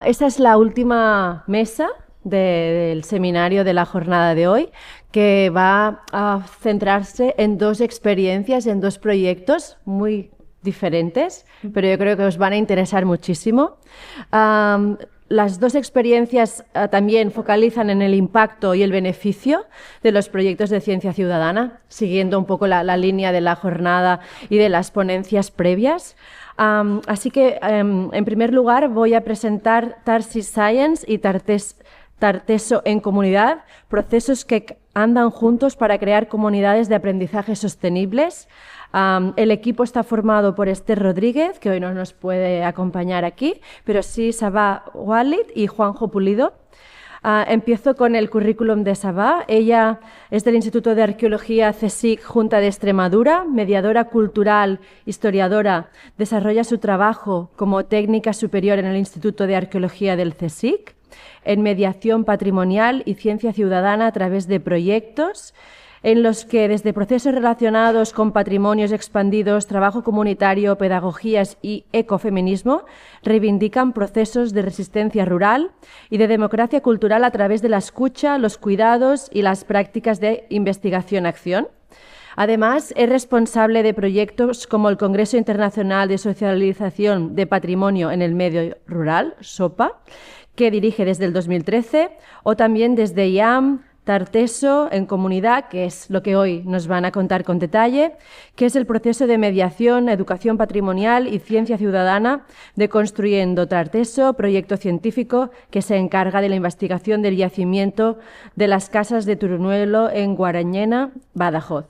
Esta es la última mesa del seminario de la jornada de hoy, que va a centrarse en dos experiencias, en dos proyectos muy diferentes, pero yo creo que os van a interesar muchísimo. Las dos experiencias también focalizan en el impacto y el beneficio de los proyectos de ciencia ciudadana, siguiendo un poco la línea de la jornada y de las ponencias previas. Así que, en primer lugar, voy a presentar Tarsis Science y Tarteso en comunidad, procesos que andan juntos para crear comunidades de aprendizaje sostenibles. El equipo está formado por Esther Rodríguez, que hoy no nos puede acompañar aquí, pero sí Sabah Walid y Juanjo Pulido. Empiezo con el currículum de Sabah. Ella es del Instituto de Arqueología CSIC Junta de Extremadura, mediadora cultural, historiadora. Desarrolla su trabajo como técnica superior en el Instituto de Arqueología del CSIC, en mediación patrimonial y ciencia ciudadana a través de proyectos en los que desde procesos relacionados con patrimonios expandidos, trabajo comunitario, pedagogías y ecofeminismo, reivindican procesos de resistencia rural y de democracia cultural a través de la escucha, los cuidados y las prácticas de investigación-acción. Además, es responsable de proyectos como el Congreso Internacional de Socialización de Patrimonio en el Medio Rural, SOPA, que dirige desde el 2013, o también desde IAM, Tarteso en comunidad, que es lo que hoy nos van a contar con detalle, que es el proceso de mediación, educación patrimonial y ciencia ciudadana de Construyendo Tarteso, proyecto científico que se encarga de la investigación del yacimiento de las casas de Turuñuelo en Guarañena, Badajoz.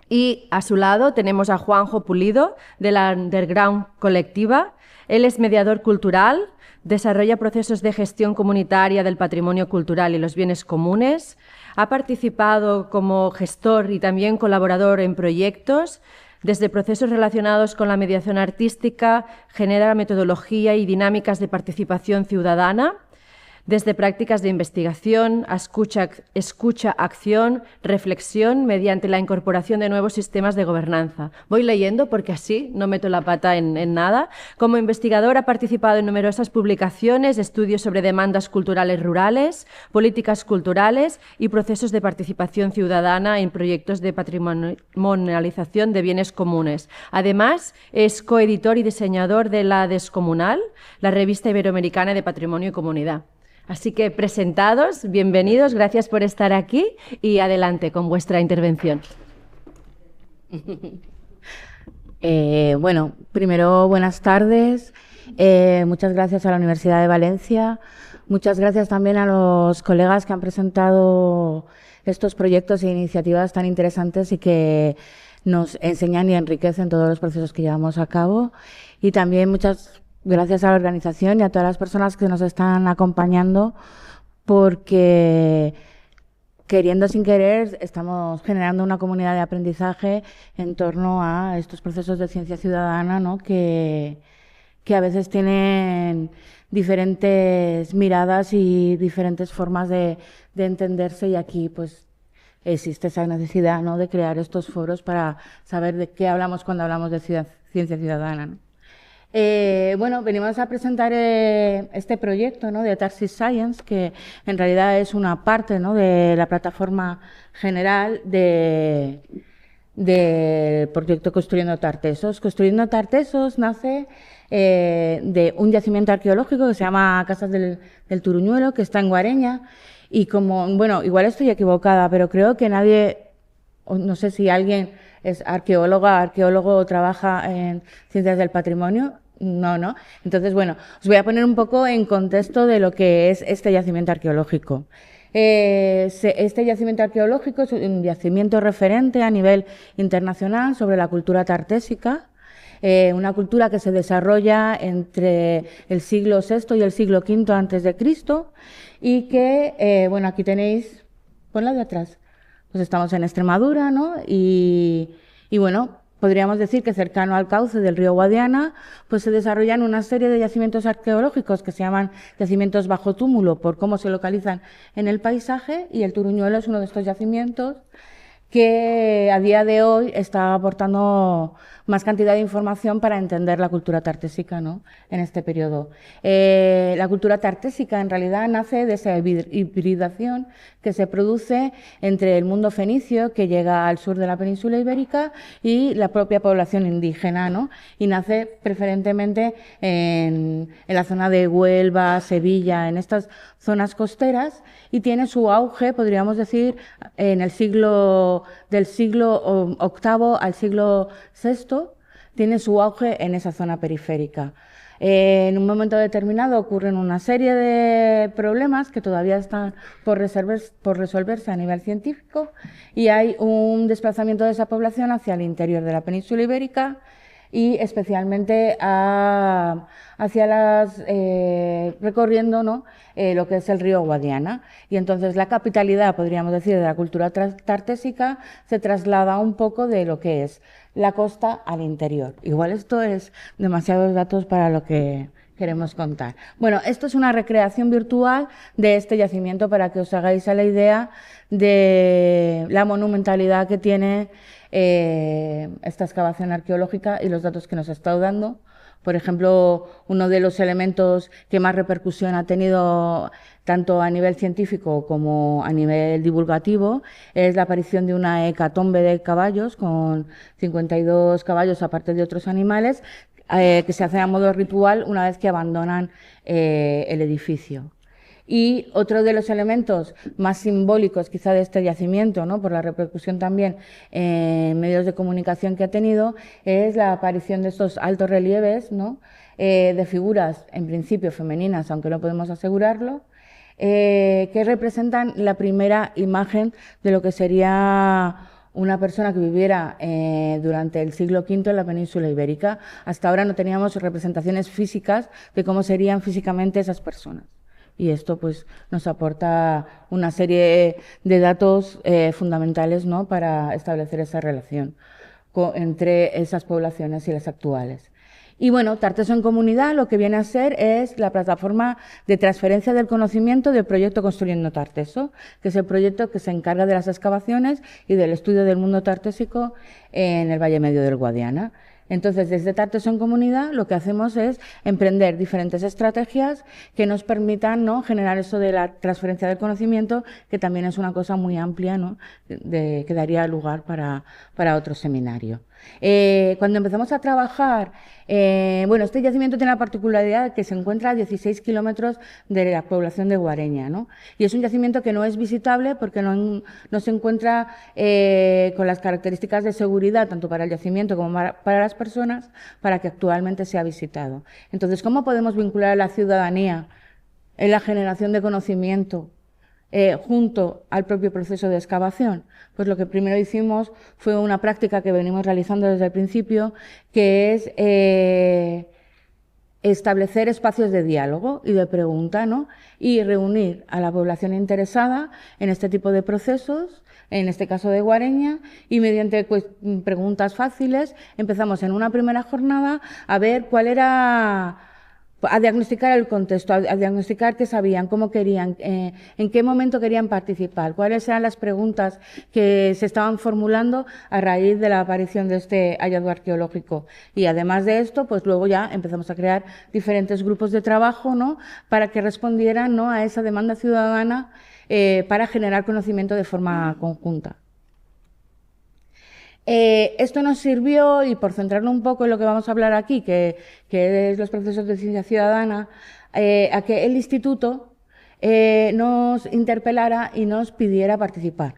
Y a su lado tenemos a Juanjo Pulido, de la Underground Colectiva. Él es mediador cultural, desarrolla procesos de gestión comunitaria del patrimonio cultural y los bienes comunes. Ha participado como gestor y también colaborador en proyectos, desde procesos relacionados con la mediación artística, genera metodología y dinámicas de participación ciudadana, desde prácticas de investigación, escucha, acción, reflexión, mediante la incorporación de nuevos sistemas de gobernanza. Voy leyendo porque así no meto la pata en nada. Como investigador ha participado en numerosas publicaciones, estudios sobre demandas culturales rurales, políticas culturales y procesos de participación ciudadana en proyectos de patrimonialización de bienes comunes. Además, es coeditor y diseñador de La Descomunal, la revista iberoamericana de patrimonio y comunidad. Así que presentados, bienvenidos, gracias por estar aquí y adelante con vuestra intervención. Bueno, primero buenas tardes, muchas gracias a la Universidad de Valencia, muchas gracias también a los colegas que han presentado estos proyectos e iniciativas tan interesantes y que nos enseñan y enriquecen todos los procesos que llevamos a cabo, y también muchas gracias a la organización y a todas las personas que nos están acompañando, porque queriendo sin querer estamos generando una comunidad de aprendizaje en torno a estos procesos de ciencia ciudadana, ¿no? que a veces tienen diferentes miradas y diferentes formas de entenderse, y aquí pues existe esa necesidad, ¿no?, de crear estos foros para saber de qué hablamos cuando hablamos de ciencia ciudadana, ¿no? Bueno, venimos a presentar este proyecto, ¿no?, de Tarsis Science, que en realidad es una parte, ¿no?, de la plataforma general del proyecto Construyendo Tartesos. Construyendo Tartesos nace de un yacimiento arqueológico que se llama Casas del Turuñuelo, que está en Guareña, y como, bueno, igual estoy equivocada, pero creo que nadie, no sé si alguien es arqueólogo o trabaja en ciencias del patrimonio. No. Entonces, bueno, os voy a poner un poco en contexto de lo que es este yacimiento arqueológico. Este yacimiento arqueológico es un yacimiento referente a nivel internacional sobre la cultura tartésica, una cultura que se desarrolla entre el siglo VI y el siglo V antes de Cristo, y que, bueno, aquí tenéis, ponla de atrás. Pues estamos en Extremadura, ¿no? Y bueno, podríamos decir que cercano al cauce del río Guadiana, pues se desarrollan una serie de yacimientos arqueológicos que se llaman yacimientos bajo túmulo por cómo se localizan en el paisaje, y el Turuñuelo es uno de estos yacimientos que a día de hoy está aportando más cantidad de información para entender la cultura tartésica, ¿no?, en este periodo. La cultura tartésica en realidad nace de esa hibridación que se produce entre el mundo fenicio, que llega al sur de la península ibérica, y la propia población indígena, ¿no?, y nace preferentemente en la zona de Huelva, Sevilla, en estas zonas costeras, y tiene su auge, podríamos decir, en el del siglo VIII al siglo VI, tiene su auge en esa zona periférica. En un momento determinado ocurren una serie de problemas que todavía están por resolverse a nivel científico, y hay un desplazamiento de esa población hacia el interior de la península ibérica, y especialmente recorriendo, ¿no?, lo que es el río Guadiana. Y entonces la capitalidad, podríamos decir, de la cultura tartésica se traslada un poco de lo que es la costa al interior. Igual esto es demasiados datos para lo que queremos contar. Bueno, esto es una recreación virtual de este yacimiento para que os hagáis a la idea de la monumentalidad que tiene esta excavación arqueológica y los datos que nos ha estado dando. Por ejemplo, uno de los elementos que más repercusión ha tenido tanto a nivel científico como a nivel divulgativo es la aparición de una hecatombe de caballos, con 52 caballos aparte de otros animales, que se hace a modo ritual una vez que abandonan el edificio. Y otro de los elementos más simbólicos quizá de este yacimiento, ¿no?, por la repercusión también en medios de comunicación que ha tenido, es la aparición de estos altos relieves, ¿no?, de figuras en principio femeninas, aunque no podemos asegurarlo, que representan la primera imagen de lo que sería una persona que viviera durante el siglo V en la península ibérica. Hasta ahora no teníamos representaciones físicas de cómo serían físicamente esas personas. Y esto pues nos aporta una serie de datos fundamentales, ¿no?, para establecer esa relación entre esas poblaciones y las actuales. Y bueno, Tarteso en Comunidad lo que viene a ser es la plataforma de transferencia del conocimiento del proyecto Construyendo Tarteso, que es el proyecto que se encarga de las excavaciones y del estudio del mundo tartésico en el Valle Medio del Guadiana. Entonces, desde Tarteso en Comunidad lo que hacemos es emprender diferentes estrategias que nos permitan, ¿no?, generar eso de la transferencia del conocimiento, que también es una cosa muy amplia, ¿no?, que daría lugar para otro seminario. Cuando empezamos a trabajar, bueno, este yacimiento tiene la particularidad de que se encuentra a 16 kilómetros de la población de Guareña, ¿no?, y es un yacimiento que no es visitable porque no se encuentra con las características de seguridad, tanto para el yacimiento como para las personas, para que actualmente sea visitado. Entonces, ¿cómo podemos vincular a la ciudadanía en la generación de conocimiento junto al propio proceso de excavación? Pues lo que primero hicimos fue una práctica que venimos realizando desde el principio, que es establecer espacios de diálogo y de pregunta, ¿no?, y reunir a la población interesada en este tipo de procesos, en este caso de Guareña, y mediante preguntas fáciles empezamos en una primera jornada a ver cuál era, a diagnosticar el contexto, a diagnosticar qué sabían, cómo querían, en qué momento querían participar, cuáles eran las preguntas que se estaban formulando a raíz de la aparición de este hallazgo arqueológico. Y además de esto, pues luego ya empezamos a crear diferentes grupos de trabajo, ¿no?, para que respondieran, ¿no?, a esa demanda ciudadana para generar conocimiento de forma conjunta. Esto nos sirvió, y por centrarlo un poco en lo que vamos a hablar aquí, que es los procesos de ciencia ciudadana, a que el instituto nos interpelara y nos pidiera participar.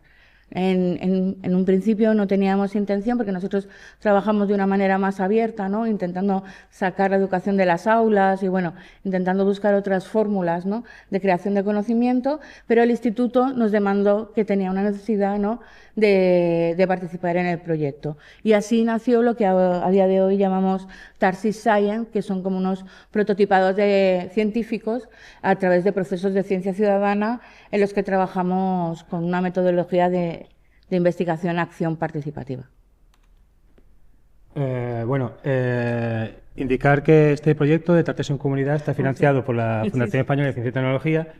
En un principio no teníamos intención, porque nosotros trabajamos de una manera más abierta, ¿no?, intentando sacar la educación de las aulas y, bueno, intentando buscar otras fórmulas, ¿no?, de creación de conocimiento, pero el instituto nos demandó que tenía una necesidad, ¿no?, de participar en el proyecto. Y así nació lo que a día de hoy llamamos Tarsis Science, que son como unos prototipados de científicos a través de procesos de ciencia ciudadana en los que trabajamos con una metodología de investigación-acción participativa. Indicar que este proyecto de Tarteso en Comunidad está financiado por la Fundación Española de Ciencia y Tecnología,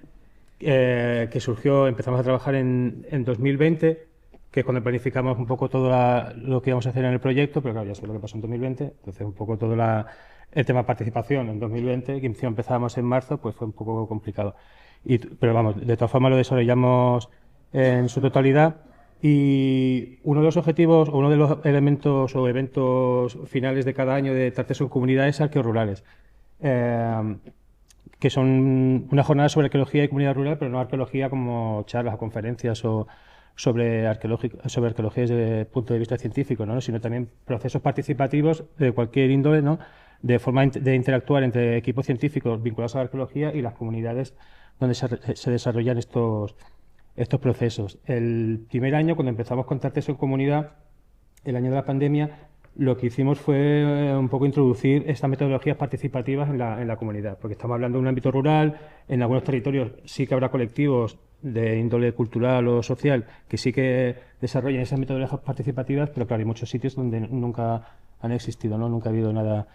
que surgió, empezamos a trabajar en 2020, que es cuando planificamos un poco todo lo que íbamos a hacer en el proyecto, pero claro, ya sé lo que pasó en 2020, entonces un poco todo el tema de participación en 2020, que empezábamos en marzo, pues fue un poco complicado. Pero vamos, de todas formas lo desarrollamos en su totalidad y uno de los objetivos, o uno de los elementos o eventos finales de cada año de Tarteso en Comunidad es Arqueos Rurales, que son una jornada sobre arqueología y comunidad rural, pero no arqueología como charlas o conferencias o sobre arqueología desde el punto de vista científico, ¿no? Sino también procesos participativos de cualquier índole, ¿no? De forma de interactuar entre equipos científicos vinculados a la arqueología y las comunidades donde se desarrollan estos procesos. El primer año, cuando empezamos con Tarteso en Comunidad, el año de la pandemia, lo que hicimos fue un poco introducir estas metodologías participativas en la comunidad, porque estamos hablando de un ámbito rural, en algunos territorios sí que habrá colectivos de índole cultural o social que sí que desarrollan esas metodologías participativas, pero claro, hay muchos sitios donde nunca han existido, ¿no? Nunca ha habido nada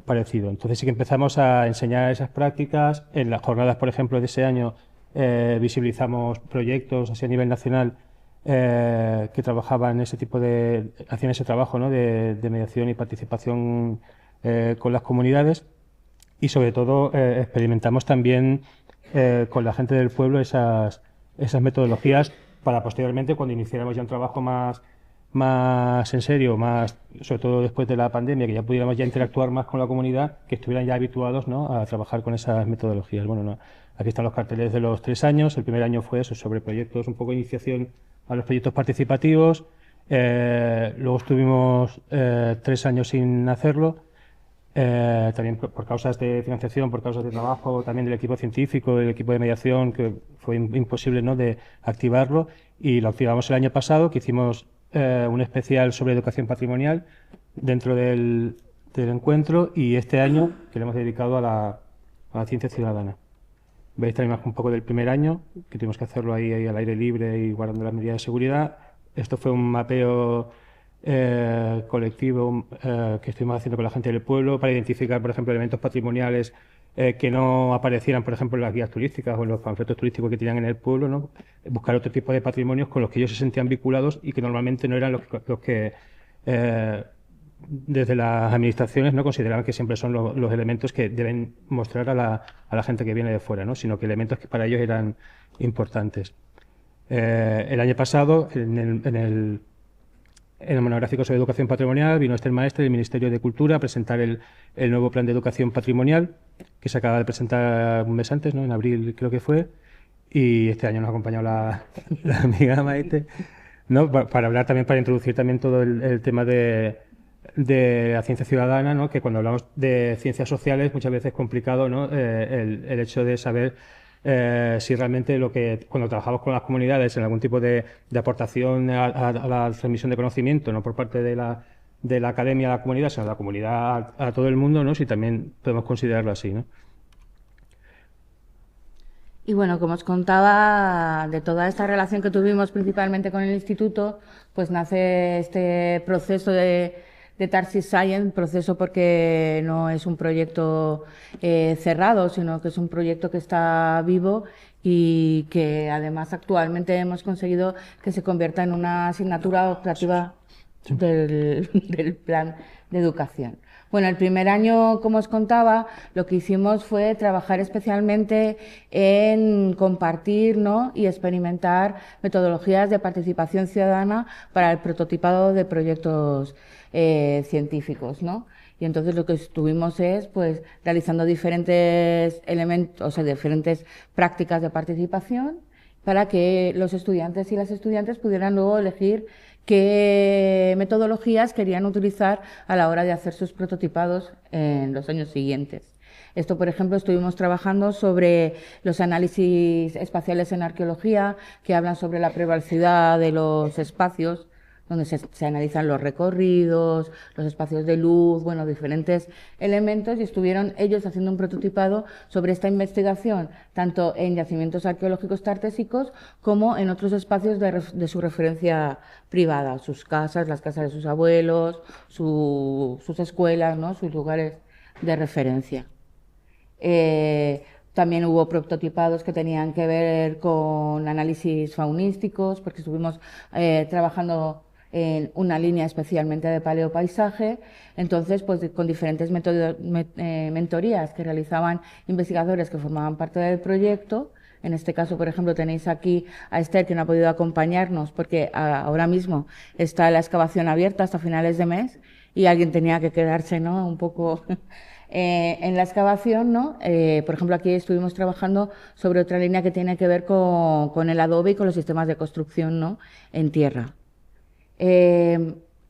parecido. Entonces sí que empezamos a enseñar esas prácticas. En las jornadas, por ejemplo, de ese año visibilizamos proyectos así a nivel nacional que trabajaban hacían ese trabajo, ¿no? de mediación y participación con las comunidades, y sobre todo experimentamos también con la gente del pueblo esas metodologías para posteriormente, cuando iniciáramos ya un trabajo más en serio, sobre todo después de la pandemia, que ya pudiéramos ya interactuar más con la comunidad, que estuvieran ya habituados, ¿no? a trabajar con esas metodologías. Bueno, no, aquí están los carteles de los 3 años. El primer año fue eso, sobre proyectos, un poco de iniciación a los proyectos participativos. Luego estuvimos 3 años sin hacerlo, también por causas de financiación, por causas de trabajo, también del equipo científico, del equipo de mediación, que fue imposible, ¿no? de activarlo, y lo activamos el año pasado, que hicimos un especial sobre educación patrimonial dentro del encuentro, y este año que le hemos dedicado a la ciencia ciudadana. Veis también un poco del primer año, que tuvimos que hacerlo ahí al aire libre y guardando las medidas de seguridad. Esto fue un mapeo colectivo que estuvimos haciendo con la gente del pueblo para identificar, por ejemplo, elementos patrimoniales que no aparecieran, por ejemplo, en las guías turísticas o en los panfletos turísticos que tenían en el pueblo, ¿no? Buscar otro tipo de patrimonios con los que ellos se sentían vinculados y que normalmente no eran los que desde las administraciones no consideraban que siempre son los elementos que deben mostrar a la gente que viene de fuera, ¿no? Sino que elementos que para ellos eran importantes. El año pasado, en el monográfico sobre educación patrimonial, vino Esther Maestre del Ministerio de Cultura a presentar el nuevo plan de educación patrimonial, que se acaba de presentar un mes antes, ¿no? En abril creo que fue, y este año nos ha acompañado la amiga Maite, ¿no? Para hablar también, para introducir también todo el tema de la ciencia ciudadana, ¿no? Que cuando hablamos de ciencias sociales muchas veces es complicado, ¿no? El hecho de saber si realmente cuando trabajamos con las comunidades en algún tipo de aportación a la transmisión de conocimiento, no por parte de la academia a la comunidad, sino de la comunidad a todo el mundo, ¿no? Si también podemos considerarlo así, ¿no? Y bueno, como os contaba, de toda esta relación que tuvimos principalmente con el instituto, pues nace este proceso de Tarsis Science, proceso porque no es un proyecto cerrado, sino que es un proyecto que está vivo y que además actualmente hemos conseguido que se convierta en una asignatura optativa del plan de educación. Bueno, el primer año, como os contaba, lo que hicimos fue trabajar especialmente en compartir, ¿no? y experimentar metodologías de participación ciudadana para el prototipado de proyectos científicos, ¿no? Y entonces lo que estuvimos es pues realizando diferentes elementos, o sea, diferentes prácticas de participación para que los estudiantes y las estudiantes pudieran luego elegir qué metodologías querían utilizar a la hora de hacer sus prototipados en los años siguientes. Esto, por ejemplo, estuvimos trabajando sobre los análisis espaciales en arqueología, que hablan sobre la prevalecidad de los espacios, donde se analizan los recorridos, los espacios de luz, bueno, diferentes elementos, y estuvieron ellos haciendo un prototipado sobre esta investigación, tanto en yacimientos arqueológicos tartésicos como en otros espacios de su referencia privada, sus casas, las casas de sus abuelos, sus escuelas, ¿no? sus lugares de referencia. También hubo prototipados que tenían que ver con análisis faunísticos, porque estuvimos trabajando en una línea especialmente de paleopaisaje. Entonces, pues con diferentes mentorías que realizaban investigadores que formaban parte del proyecto. En este caso, por ejemplo, tenéis aquí a Esther, que no ha podido acompañarnos porque ahora mismo está la excavación abierta hasta finales de mes y alguien tenía que quedarse, ¿no?, un poco en la excavación, ¿no? Por ejemplo, aquí estuvimos trabajando sobre otra línea que tiene que ver con el adobe y con los sistemas de construcción, ¿no?, en tierra.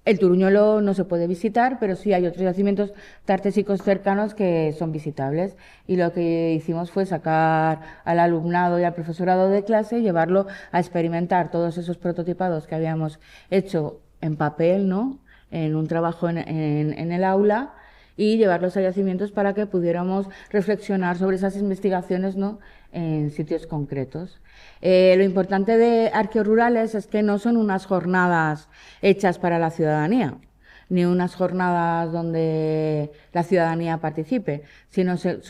El Turuñuelo no se puede visitar, pero sí hay otros yacimientos tartésicos cercanos que son visitables. Y lo que hicimos fue sacar al alumnado y al profesorado de clase y llevarlo a experimentar todos esos prototipados que habíamos hecho en papel, ¿no?, en un trabajo en el aula, y llevarlos a yacimientos para que pudiéramos reflexionar sobre esas investigaciones, ¿no?, en sitios concretos. Lo importante de Arqueorurales es que no son unas jornadas hechas para la ciudadanía, ni unas jornadas donde la ciudadanía participe, sino es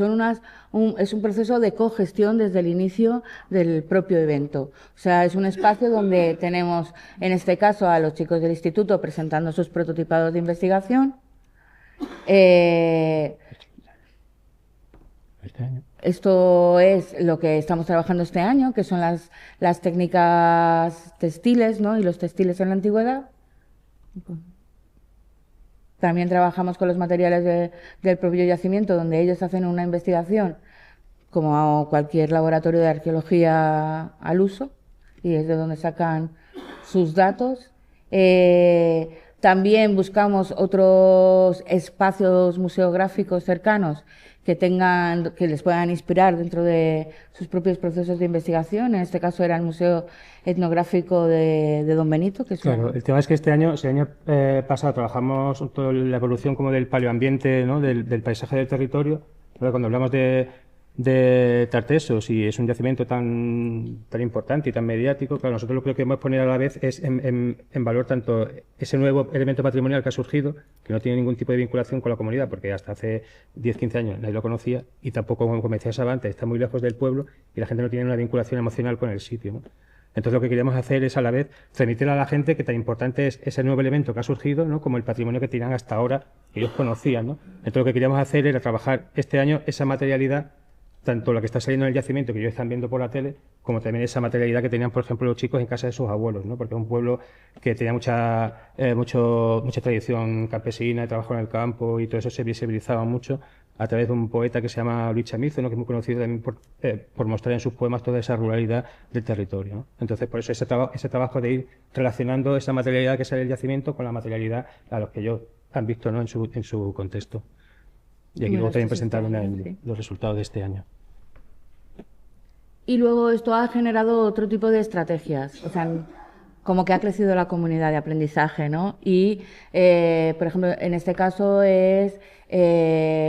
un proceso de cogestión desde el inicio del propio evento. O sea, es un espacio donde tenemos, en este caso, a los chicos del instituto presentando sus prototipados de investigación. Esto es lo que estamos trabajando este año, que son las técnicas textiles, ¿no?, y los textiles en la antigüedad. También trabajamos con los materiales del propio yacimiento, donde ellos hacen una investigación, como cualquier laboratorio de arqueología al uso, y es de donde sacan sus datos. También buscamos otros espacios museográficos cercanos que les puedan inspirar dentro de sus propios procesos de investigación. En este caso era el Museo Etnográfico de Don Benito. Claro, el tema es que el año pasado trabajamos toda la evolución como del paleoambiente, ¿no?, del paisaje del territorio. Pero cuando hablamos de Tartesos, y es un yacimiento tan importante y tan mediático, claro, nosotros lo que queremos poner a la vez es en valor tanto ese nuevo elemento patrimonial que ha surgido, que no tiene ningún tipo de vinculación con la comunidad, porque hasta hace 10-15 años nadie lo conocía, y tampoco, como decías antes, está muy lejos del pueblo y la gente no tiene una vinculación emocional con el sitio, ¿no? Entonces lo que queríamos hacer es a la vez transmitir a la gente que tan importante es ese nuevo elemento que ha surgido, ¿no?, como el patrimonio que tenían hasta ahora, que ellos conocían, ¿no? Entonces lo que queríamos hacer era trabajar este año esa materialidad, tanto la que está saliendo en el yacimiento, que ellos están viendo por la tele, como también esa materialidad que tenían, por ejemplo, los chicos en casa de sus abuelos, ¿no?, porque es un pueblo que tenía mucha tradición campesina, de trabajo en el campo, y todo eso se visibilizaba mucho a través de un poeta que se llama Luis Chamizo, ¿no?, que es muy conocido también por mostrar en sus poemas toda esa ruralidad del territorio, ¿no? Entonces, por eso ese trabajo de ir relacionando esa materialidad que sale del yacimiento con la materialidad a los que ellos han visto, ¿no?, en su contexto. Y aquí luego también presentaron los resultados de este año. Y luego esto ha generado otro tipo de estrategias, o sea, como que ha crecido la comunidad de aprendizaje, ¿no? Y, por ejemplo, en este caso es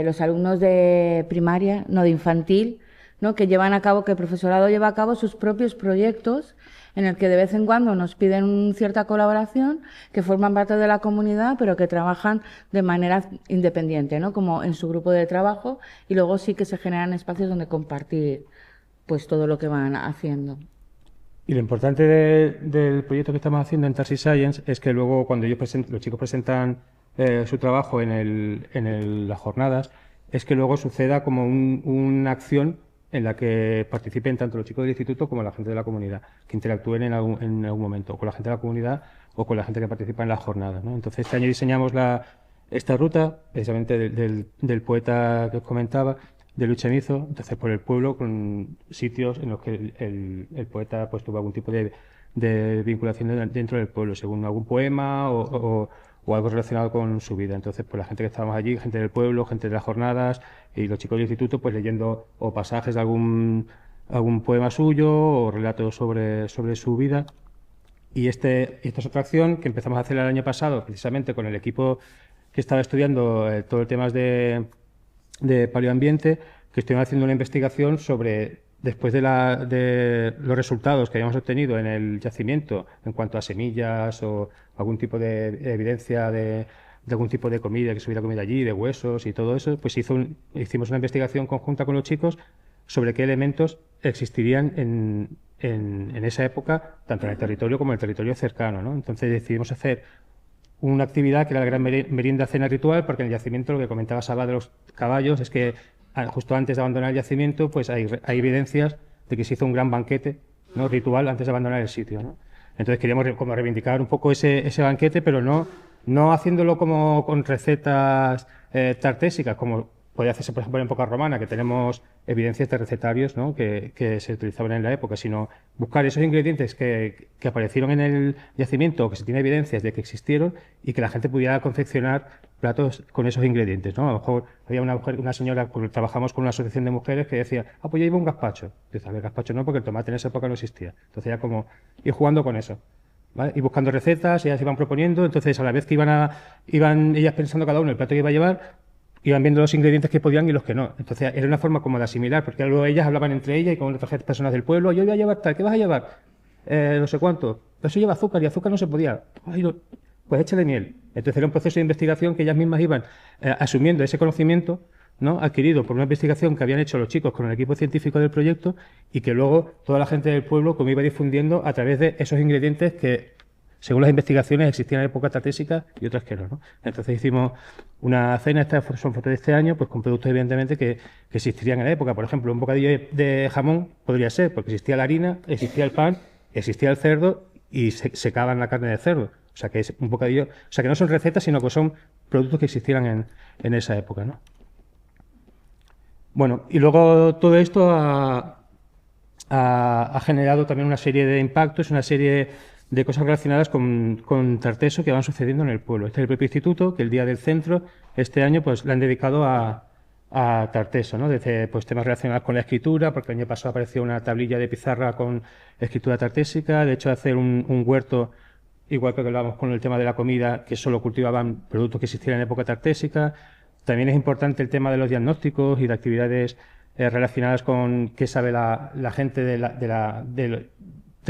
los alumnos de primaria, no de infantil, ¿no?, que el profesorado lleva a cabo sus propios proyectos, en el que de vez en cuando nos piden cierta colaboración, que forman parte de la comunidad, pero que trabajan de manera independiente, ¿no?, como en su grupo de trabajo, y luego sí que se generan espacios donde compartir pues todo lo que van haciendo. Y lo importante del proyecto que estamos haciendo en Tarsi Science es que luego, cuando los chicos presentan su trabajo en las jornadas, es que luego suceda como una acción en la que participen tanto los chicos del instituto como la gente de la comunidad, que interactúen en algún momento con la gente de la comunidad o con la gente que participa en las jornadas, ¿no? Entonces, este año diseñamos esta ruta, precisamente del poeta que os comentaba, de Luis Chamizo, entonces por el pueblo, con sitios en los que el poeta pues tuvo algún tipo de vinculación dentro del pueblo, según algún poema o algo relacionado con su vida. Entonces, pues la gente que estábamos allí, gente del pueblo, gente de las jornadas, y los chicos del instituto, pues leyendo o pasajes de algún poema suyo o relatos sobre su vida. Y esta es otra acción que empezamos a hacer el año pasado, precisamente con el equipo que estaba estudiando todo el tema de paleoambiente, que estuvieron haciendo una investigación sobre, después de los resultados que habíamos obtenido en el yacimiento en cuanto a semillas o algún tipo de evidencia de algún tipo de comida que se hubiera comido allí, de huesos y todo eso, pues hicimos una investigación conjunta con los chicos sobre qué elementos existirían en esa época, tanto en el territorio como en el territorio cercano, ¿no? Entonces decidimos hacer una actividad que era la gran merienda cena ritual, porque en el yacimiento, lo que comentaba Saba de los caballos, es que justo antes de abandonar el yacimiento, pues hay evidencias de que se hizo un gran banquete, ¿no?, ritual antes de abandonar el sitio, ¿no? Entonces queríamos como reivindicar un poco ese banquete, pero no haciéndolo como con recetas tartésicas, como podía hacerse, por ejemplo, en época romana, que tenemos evidencias de recetarios, ¿no?, que se utilizaban en la época, sino buscar esos ingredientes que aparecieron en el yacimiento, o que se tiene evidencias de que existieron, y que la gente pudiera confeccionar platos con esos ingredientes, ¿no? A lo mejor había una señora, porque trabajamos con una asociación de mujeres, que decía, pues yo llevo un gazpacho. Dice, a ver, gazpacho no, porque el tomate en esa época no existía. Entonces ya como ir jugando con eso, ¿vale? Y buscando recetas, ellas iban proponiendo, entonces a la vez que iban ellas pensando cada uno el plato que iba a llevar, iban viendo los ingredientes que podían y los que no. Entonces era una forma como de asimilar, porque luego ellas hablaban entre ellas y con otras personas del pueblo, yo voy a llevar tal, ¿qué vas a llevar? No sé cuánto. Pero eso lleva azúcar y azúcar no se podía. Ay, no. Pues échale miel. Entonces era un proceso de investigación que ellas mismas iban asumiendo ese conocimiento, ¿no?, adquirido por una investigación que habían hecho los chicos con el equipo científico del proyecto, y que luego toda la gente del pueblo como iba difundiendo a través de esos ingredientes que, según las investigaciones, existían en época tartésica y otras que no, ¿no? Entonces hicimos una cena, estas son fotos de este año, pues con productos evidentemente que existirían en la época. Por ejemplo, un bocadillo de jamón podría ser, porque existía la harina, existía el pan, existía el cerdo y secaban la carne de cerdo. O sea que es un bocadillo, o sea que no son recetas, sino que son productos que existieran en esa época, ¿no? Bueno, y luego todo esto ha generado también una serie de impactos, una serie de cosas relacionadas con Tarteso que van sucediendo en el pueblo. Este es el propio instituto, que el día del centro, este año, pues le han dedicado a Tarteso, ¿no? Desde pues temas relacionados con la escritura, porque el año pasado apareció una tablilla de pizarra con escritura tartésica, de hecho hacer un huerto, igual que hablábamos con el tema de la comida, que solo cultivaban productos que existieran en época tartésica. También es importante el tema de los diagnósticos y de actividades relacionadas con qué sabe la gente de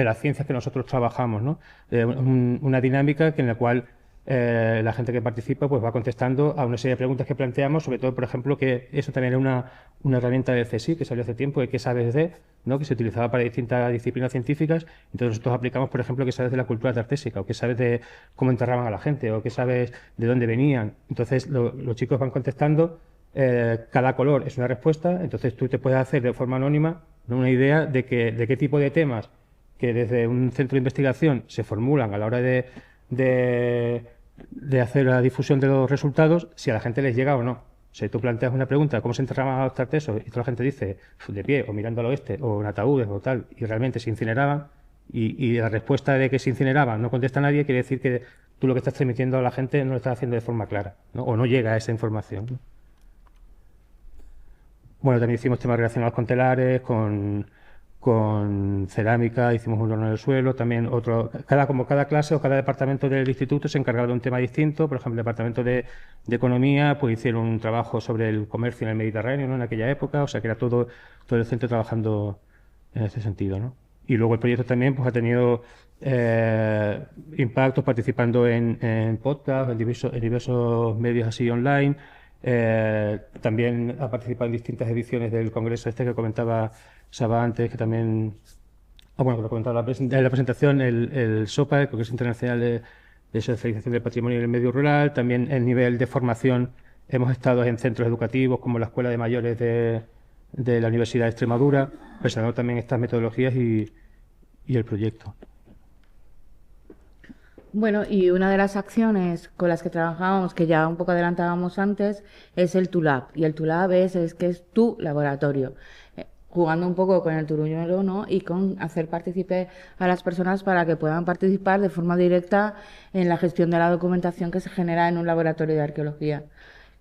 las ciencias que nosotros trabajamos, ¿no? Una dinámica en la cual la gente que participa pues va contestando a una serie de preguntas que planteamos, sobre todo, por ejemplo, que eso también era una herramienta del CSIC que salió hace tiempo, de qué sabes de, ¿no?, que se utilizaba para distintas disciplinas científicas. Entonces nosotros aplicamos, por ejemplo, qué sabes de la cultura tartésica, o qué sabes de cómo enterraban a la gente, o qué sabes de dónde venían. Entonces los chicos van contestando, cada color es una respuesta, entonces tú te puedes hacer de forma anónima, ¿no?, una idea de qué tipo de temas que desde un centro de investigación se formulan a la hora de hacer la difusión de los resultados, si a la gente les llega o no. O sea, tú planteas una pregunta, ¿cómo se enterraban a los tartesos? Y toda la gente dice, de pie, o mirando al oeste, o en ataúdes, o tal, y realmente se incineraban, y la respuesta de que se incineraban no contesta nadie, quiere decir que tú lo que estás transmitiendo a la gente no lo estás haciendo de forma clara, ¿no?, o no llega a esa información, ¿no? Bueno, también hicimos temas relacionados con telares, con cerámica, hicimos un horno en el suelo, también cada clase o cada departamento del instituto se encargaba de un tema distinto. Por ejemplo, el departamento de economía pues hicieron un trabajo sobre el comercio en el Mediterráneo, ¿no?, en aquella época, o sea que era todo el centro trabajando en ese sentido, ¿no? Y luego el proyecto también pues ha tenido impactos participando en podcast, en diversos medios así online. También ha participado en distintas ediciones del congreso que comentaba Saba antes, que también, bueno, que lo comentaba en la presentación, el SOPA, el Congreso Internacional de Socialización del Patrimonio en el Medio Rural. También el nivel de formación, hemos estado en centros educativos como la Escuela de Mayores de la Universidad de Extremadura, presentando también estas metodologías y el proyecto. Bueno, y una de las acciones con las que trabajábamos, que ya un poco adelantábamos antes, es el TULAB. Y el TULAB es que es tu laboratorio. Jugando un poco con el turuñuelo, ¿no?, y con hacer partícipe a las personas para que puedan participar de forma directa en la gestión de la documentación que se genera en un laboratorio de arqueología.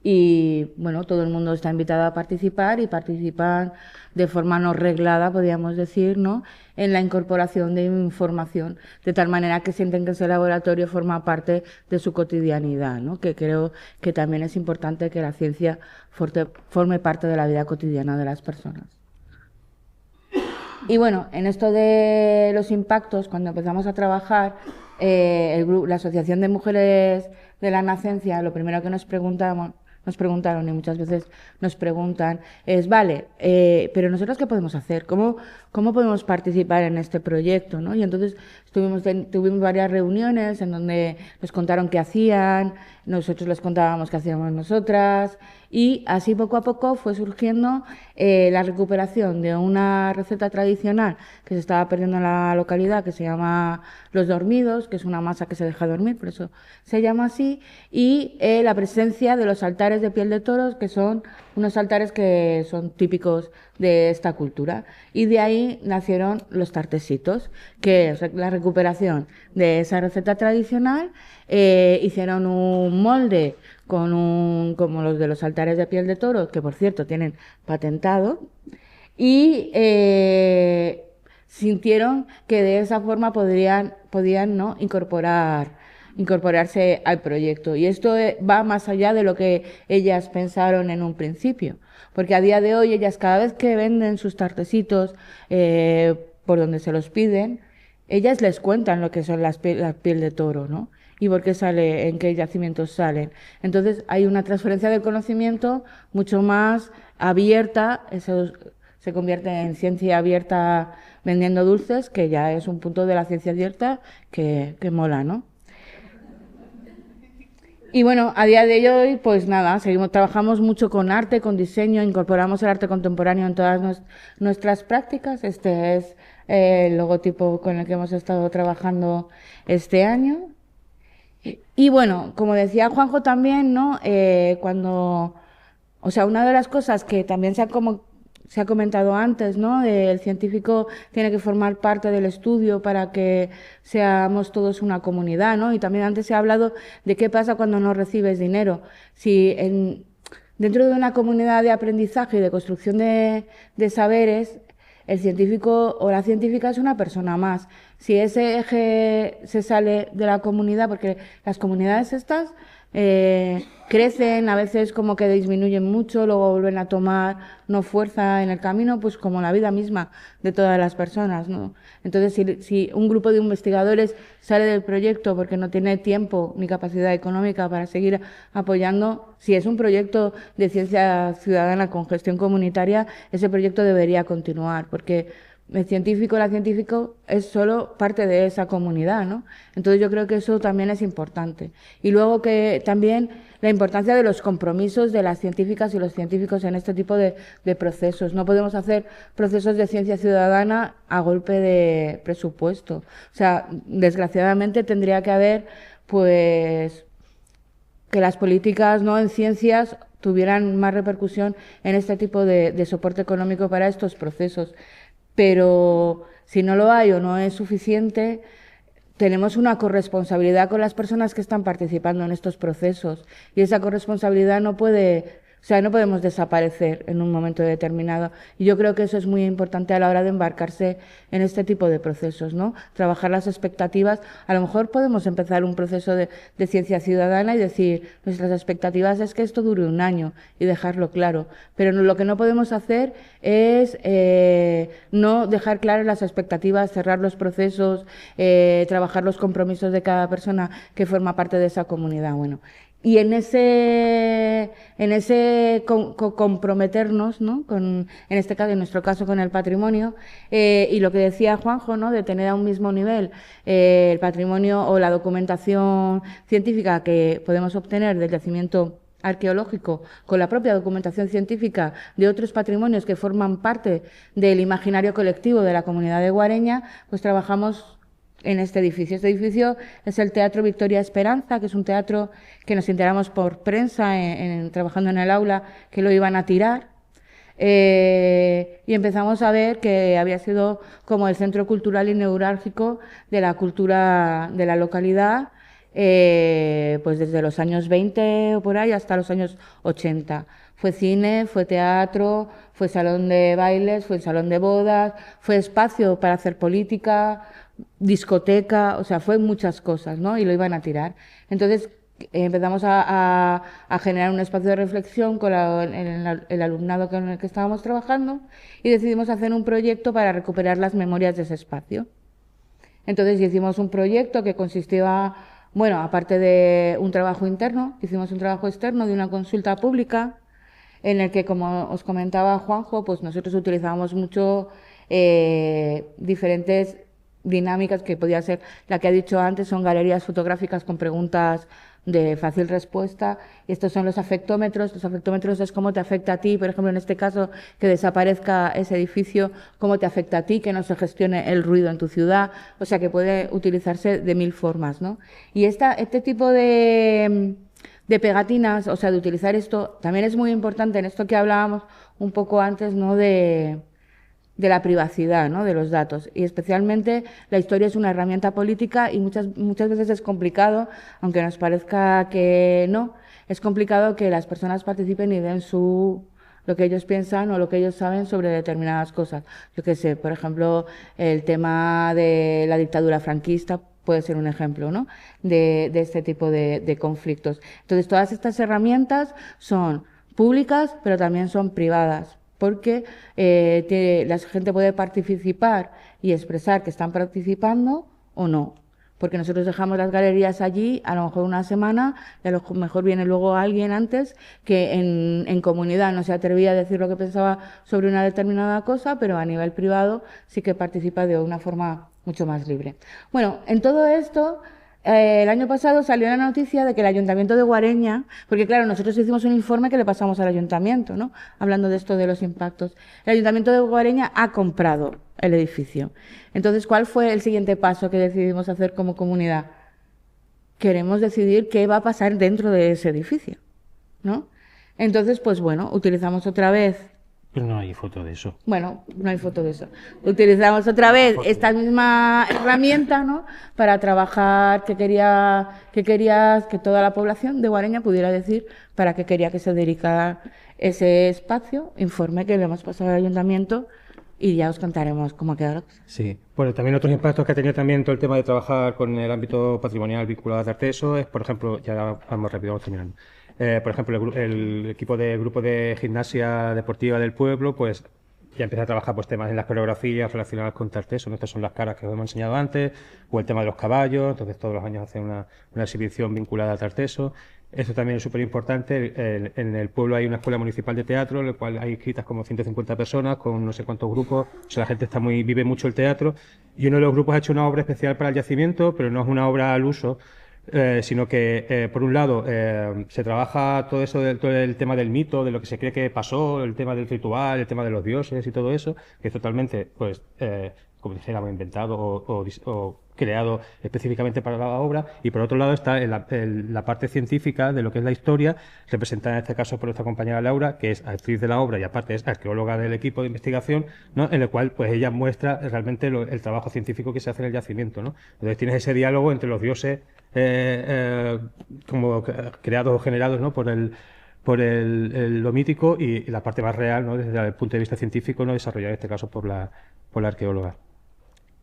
Y bueno, todo el mundo está invitado a participar y participan de forma no reglada, podríamos decir, ¿no?, en la incorporación de información, de tal manera que sienten que ese laboratorio forma parte de su cotidianidad, ¿no?, que creo que también es importante que la ciencia forme parte de la vida cotidiana de las personas. Y bueno, en esto de los impactos, cuando empezamos a trabajar, la Asociación de Mujeres de la Nacencia, lo primero que nos preguntamos nos preguntaron y muchas veces nos preguntan es, vale, pero nosotros ¿qué podemos hacer? ¿Cómo podemos participar en este proyecto, ¿no? Y entonces tuvimos varias reuniones en donde nos contaron qué hacían, nosotros les contábamos qué hacíamos nosotras y así poco a poco fue surgiendo la recuperación de una receta tradicional que se estaba perdiendo en la localidad, que se llama los dormidos, que es una masa que se deja dormir, por eso se llama así, y la presencia de los altares de piel de toros, que son unos altares que son típicos de esta cultura. Y de ahí nacieron los tartesitos, que es la recuperación de esa receta tradicional. Hicieron un molde como los de los altares de piel de toro, que por cierto tienen patentado, y sintieron que de esa forma podían, ¿no?, incorporarse al proyecto. Y esto va más allá de lo que ellas pensaron en un principio, porque a día de hoy ellas cada vez que venden sus tartesitos por donde se los piden, ellas les cuentan lo que son la piel de toro, ¿no? Y por qué sale, en qué yacimientos salen. Entonces hay una transferencia del conocimiento mucho más abierta, eso se convierte en ciencia abierta vendiendo dulces, que ya es un punto de la ciencia abierta que mola, ¿no? Y bueno, a día de hoy, pues nada, trabajamos mucho con arte, con diseño, incorporamos el arte contemporáneo en todas nuestras prácticas. Este es el logotipo con el que hemos estado trabajando este año. Y bueno, como decía Juanjo también, ¿no? O sea, una de las cosas que también se ha comentado antes, ¿no? El científico tiene que formar parte del estudio para que seamos todos una comunidad, ¿no? Y también antes se ha hablado de qué pasa cuando no recibes dinero. Si dentro de una comunidad de aprendizaje y de construcción de saberes, el científico o la científica es una persona más. Si ese eje se sale de la comunidad, porque las comunidades estas crecen, a veces como que disminuyen mucho, luego vuelven a tomar no fuerza en el camino, pues como la vida misma de todas las personas, ¿no? Entonces, si un grupo de investigadores sale del proyecto porque no tiene tiempo ni capacidad económica para seguir apoyando, si es un proyecto de ciencia ciudadana con gestión comunitaria, ese proyecto debería continuar, porque el científico o la científica es solo parte de esa comunidad, ¿no? Entonces yo creo que eso también es importante. Y luego que también la importancia de los compromisos de las científicas y los científicos en este tipo de procesos. No podemos hacer procesos de ciencia ciudadana a golpe de presupuesto. O sea, desgraciadamente tendría que haber, pues, que las políticas, ¿no?, en ciencias tuvieran más repercusión en este tipo de soporte económico para estos procesos. Pero si no lo hay o no es suficiente, tenemos una corresponsabilidad con las personas que están participando en estos procesos y esa corresponsabilidad no podemos desaparecer en un momento determinado. Y yo creo que eso es muy importante a la hora de embarcarse en este tipo de procesos, ¿no? Trabajar las expectativas. A lo mejor podemos empezar un proceso de ciencia ciudadana y decir, nuestras expectativas es que esto dure un año y dejarlo claro. Pero lo que no podemos hacer es no dejar claras las expectativas, cerrar los procesos, trabajar los compromisos de cada persona que forma parte de esa comunidad. Bueno, y en ese comprometernos, ¿no?, en este caso, en nuestro caso, con el patrimonio, y lo que decía Juanjo, ¿no?, de tener a un mismo nivel el patrimonio o la documentación científica que podemos obtener del yacimiento arqueológico con la propia documentación científica de otros patrimonios que forman parte del imaginario colectivo de la comunidad de Guareña, pues trabajamos en este edificio. Este edificio es el Teatro Victoria Esperanza, que es un teatro que nos enteramos por prensa, trabajando en el aula, que lo iban a tirar. Y empezamos a ver que había sido como el centro cultural y neurálgico de la cultura de la localidad, pues desde los años 20 o por ahí hasta los años 80. Fue cine, fue teatro, fue salón de bailes, fue salón de bodas, fue espacio para hacer política, discoteca, o sea, fue muchas cosas, ¿no? Y lo iban a tirar. Entonces empezamos a generar un espacio de reflexión con el alumnado con el que estábamos trabajando y decidimos hacer un proyecto para recuperar las memorias de ese espacio. Entonces hicimos un proyecto que consistía Bueno, aparte de un trabajo interno, hicimos un trabajo externo de una consulta pública en el que, como os comentaba Juanjo, pues nosotros utilizábamos mucho diferentes dinámicas, que podía ser la que ha dicho antes, son galerías fotográficas con preguntas de fácil respuesta. Y estos son los afectómetros. Los afectómetros es cómo te afecta a ti, por ejemplo, en este caso, que desaparezca ese edificio, cómo te afecta a ti, que no se gestione el ruido en tu ciudad. O sea, que puede utilizarse de 1000 formas, ¿no? Y este tipo de pegatinas, o sea, de utilizar esto, también es muy importante en esto que hablábamos un poco antes, ¿no?, de la privacidad, ¿no?, de los datos. Y especialmente la historia es una herramienta política y muchas veces es complicado, aunque nos parezca que no, es complicado que las personas participen y den lo que ellos piensan o lo que ellos saben sobre determinadas cosas. Yo qué sé, por ejemplo, el tema de la dictadura franquista puede ser un ejemplo, ¿no?, de este tipo de conflictos. Entonces, todas estas herramientas son públicas, pero también son privadas, porque la gente puede participar y expresar que están participando o no. Porque nosotros dejamos las galerías allí, a lo mejor una semana, y a lo mejor viene luego alguien antes que en comunidad no se atrevía a decir lo que pensaba sobre una determinada cosa, pero a nivel privado sí que participa de una forma mucho más libre. Bueno, en todo esto, el año pasado salió la noticia de que el Ayuntamiento de Guareña, porque claro, nosotros hicimos un informe que le pasamos al Ayuntamiento, ¿no?, hablando de esto de los impactos. El Ayuntamiento de Guareña ha comprado el edificio. Entonces, ¿cuál fue el siguiente paso que decidimos hacer como comunidad? Queremos decidir qué va a pasar dentro de ese edificio, ¿no? Entonces, pues bueno, utilizamos otra vez. Pero no hay foto de eso. Bueno, no hay foto de eso. Utilizamos otra vez esta misma herramienta, ¿no?, para trabajar que quería que toda la población de Guareña pudiera decir para qué quería que se dedicara ese espacio, informe que le hemos pasado al ayuntamiento y ya os contaremos cómo ha quedado la cosa. Sí, bueno, también otros impactos que ha tenido también todo el tema de trabajar con el ámbito patrimonial vinculado a Arteso es, por ejemplo, ya vamos rápido, vamos terminando. Por ejemplo, el equipo de grupo de gimnasia deportiva del pueblo, pues ya empieza a trabajar pues temas en las coreografías relacionadas con Tarteso, ¿no? Estas son las caras que os hemos enseñado antes, o el tema de los caballos, entonces todos los años hacen una exhibición vinculada a Tarteso. Esto también es súper importante. En el pueblo hay una escuela municipal de teatro, en la cual hay inscritas como 150 personas, con no sé cuántos grupos. O sea, la gente vive mucho el teatro. Y uno de los grupos ha hecho una obra especial para el yacimiento, pero no es una obra al uso, sino que, por un lado, se trabaja todo eso, todo el tema del mito, de lo que se cree que pasó, el tema del ritual, el tema de los dioses y todo eso, que es totalmente, pues, como dijéramos, inventado o creado específicamente para la obra. Y por otro lado está la parte científica de lo que es la historia, representada en este caso por nuestra compañera Laura, que es actriz de la obra y aparte es arqueóloga del equipo de investigación, ¿no?, en el cual pues ella muestra realmente el trabajo científico que se hace en el yacimiento, ¿no? Entonces tienes ese diálogo entre los dioses como creados o generados, ¿no?, por lo mítico y la parte más real, ¿no?, desde el punto de vista científico, ¿no?, desarrollada en este caso por la arqueóloga.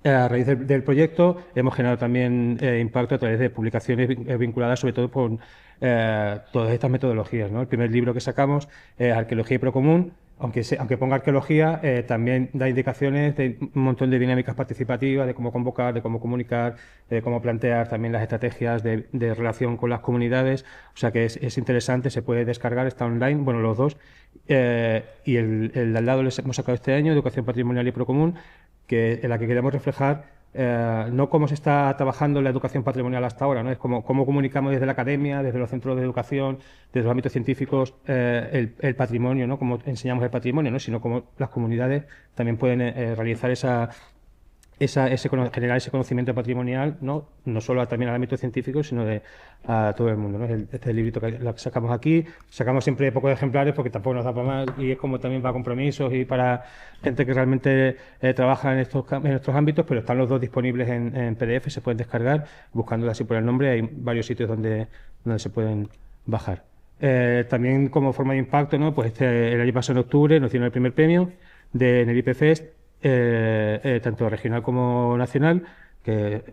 A raíz del proyecto hemos generado también impacto a través de publicaciones vinculadas sobre todo con todas estas metodologías, ¿no? El primer libro que sacamos es Arqueología y Procomún. Aunque ponga arqueología, también da indicaciones de un montón de dinámicas participativas, de cómo convocar, de cómo comunicar, de cómo plantear también las estrategias de relación con las comunidades. O sea que es interesante, se puede descargar, está online, bueno, los dos. Y el de al lado les hemos sacado este año, Educación Patrimonial y Procomún, en la que queremos reflejar no cómo se está trabajando la educación patrimonial hasta ahora, ¿no? Es cómo comunicamos desde la academia, desde los centros de educación, desde los ámbitos científicos, el patrimonio, ¿no? Cómo enseñamos el patrimonio, ¿no?, sino cómo las comunidades también pueden realizar generar ese conocimiento patrimonial, no solo también al ámbito científico, sino a todo el mundo, ¿no? Este librito que sacamos aquí, sacamos siempre pocos ejemplares porque tampoco nos da para más y es como también para compromisos y para gente que realmente trabaja en estos ámbitos, pero están los dos disponibles en PDF, se pueden descargar, buscándolas así por el nombre, hay varios sitios donde se pueden bajar. También como forma de impacto, ¿no?, pues el año pasado en octubre nos dieron el primer premio en el IPFest, tanto regional como nacional, que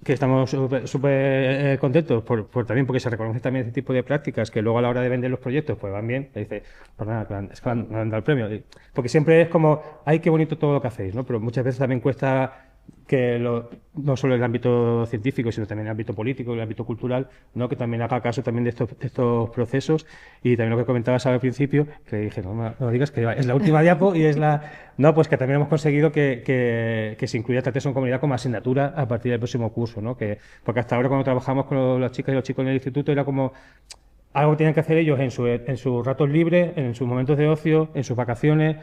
estamos súper contentos también porque se reconoce también este tipo de prácticas que luego a la hora de vender los proyectos pues van bien. Le dice, pues nada, es que me han dado el premio, porque siempre es como, ay, qué bonito todo lo que hacéis, ¿no? Pero muchas veces también cuesta no solo el ámbito científico, sino también el ámbito político, el ámbito cultural, ¿no? Que también haga caso también de estos procesos. Y también lo que comentabas al principio, que dije, no digas que es la última diapo y es la... No, pues que también hemos conseguido que se incluya Trates en comunidad como asignatura a partir del próximo curso, ¿no? Porque hasta ahora cuando trabajamos con las chicas y los chicos en el instituto era como algo que tienen que hacer ellos en sus ratos libres, en sus momentos de ocio, en sus vacaciones.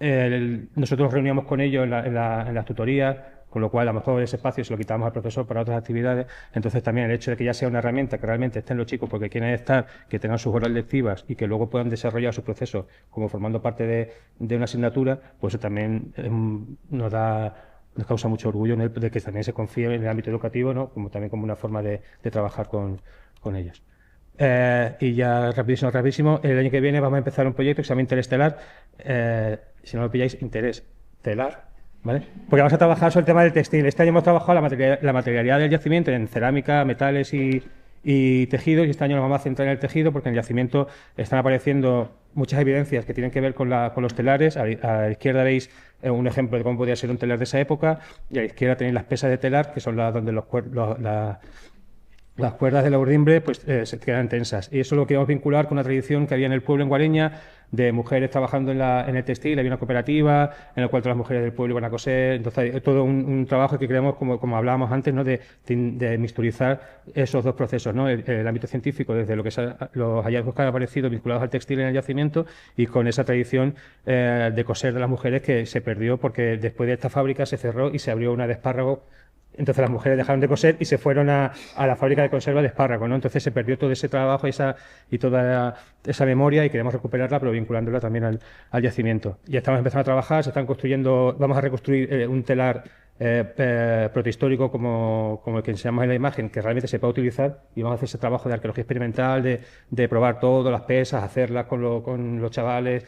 Nosotros nos reuníamos con ellos en las tutorías, con lo cual a lo mejor ese espacio se lo quitábamos al profesor para otras actividades. Entonces también el hecho de que ya sea una herramienta que realmente estén los chicos porque quieren estar, que tengan sus horas lectivas y que luego puedan desarrollar su proceso como formando parte de una asignatura, pues eso también nos causa mucho orgullo de que también se confíe en el ámbito educativo, ¿no? También como una forma de trabajar con ellos. Y ya rapidísimo, el año que viene vamos a empezar un proyecto que se llama Interestelar, si no lo pilláis, Interestelar, ¿vale? Porque vamos a trabajar sobre el tema del textil. Este año hemos trabajado la materialidad del yacimiento en cerámica, metales y tejidos, y este año nos vamos a centrar en el tejido porque en el yacimiento están apareciendo muchas evidencias que tienen que ver con los telares. A la izquierda veis un ejemplo de cómo podría ser un telar de esa época, y a la izquierda tenéis las pesas de telar, que son donde las cuerdas de la urdimbre pues, se quedan tensas. Y eso lo queremos vincular con una tradición que había en el pueblo, en Guareña, de mujeres trabajando en el textil. Había una cooperativa en la cual todas las mujeres del pueblo iban a coser. Entonces, todo un trabajo que creemos, como hablábamos antes, ¿no? de mixturizar esos dos procesos, ¿no? El ámbito científico, desde los hallazgos que han aparecido vinculados al textil en el yacimiento, y con esa tradición de coser de las mujeres que se perdió porque después de esta fábrica se cerró y se abrió una de espárrago. Entonces las mujeres dejaron de coser y se fueron a la fábrica de conserva de espárragos, ¿no? Entonces se perdió todo ese trabajo y toda esa memoria, y queremos recuperarla, pero vinculándola también al yacimiento. Ya estamos empezando a trabajar, se están construyendo, vamos a reconstruir un telar protohistórico como el que enseñamos en la imagen, que realmente se pueda utilizar, y vamos a hacer ese trabajo de arqueología experimental, de probar todo, las pesas, hacerlas con los chavales,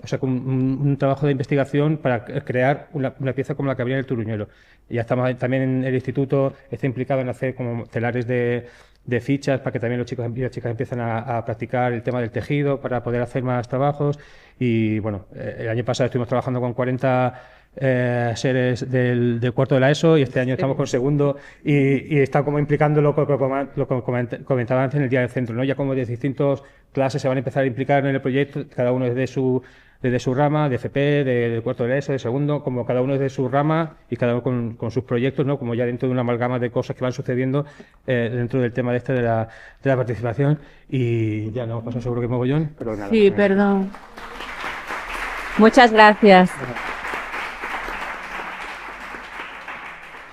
o sea, un trabajo de investigación para crear una pieza como la que habría en el Turuñuelo. Y ya estamos también en el instituto, está implicado en hacer como telares de fichas para que también los chicos y las chicas empiecen a practicar el tema del tejido para poder hacer más trabajos. Y bueno, el año pasado estuvimos trabajando con 40 seres del cuarto de la ESO, y este año estamos con segundo, y está como implicando lo que comentaba antes en el día del centro, ¿no? Ya como de distintas clases se van a empezar a implicar en el proyecto, cada uno desde su rama, de FP, del cuarto de la ESO, de segundo, como cada uno desde su rama y cada uno con sus proyectos, ¿no? Como ya dentro de una amalgama de cosas que van sucediendo dentro del tema de la participación. Y ya no paso seguro que mogollón, pero nada. Sí, perdón. Muchas gracias.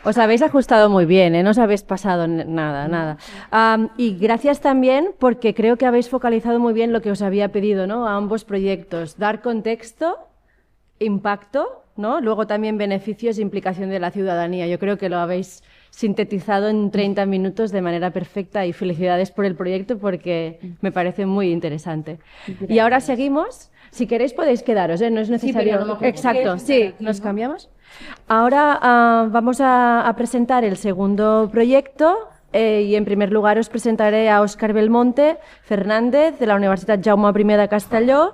Os habéis ajustado muy bien, ¿eh? No os habéis pasado nada. Y gracias también porque creo que habéis focalizado muy bien lo que os había pedido, ¿no? A ambos proyectos. Dar contexto, impacto, ¿no? Luego también beneficios e implicación de la ciudadanía. Yo creo que lo habéis sintetizado en 30 minutos de manera perfecta, y felicidades por el proyecto porque me parece muy interesante. Gracias. Y ahora seguimos. Si queréis podéis quedaros, ¿eh? No es necesario. Sí, exacto, sí, nos cambiamos. Ahora vamos a presentar el segundo proyecto, y en primer lugar os presentaré a Óscar Belmonte Fernández, de la Universitat Jaume I de Castelló.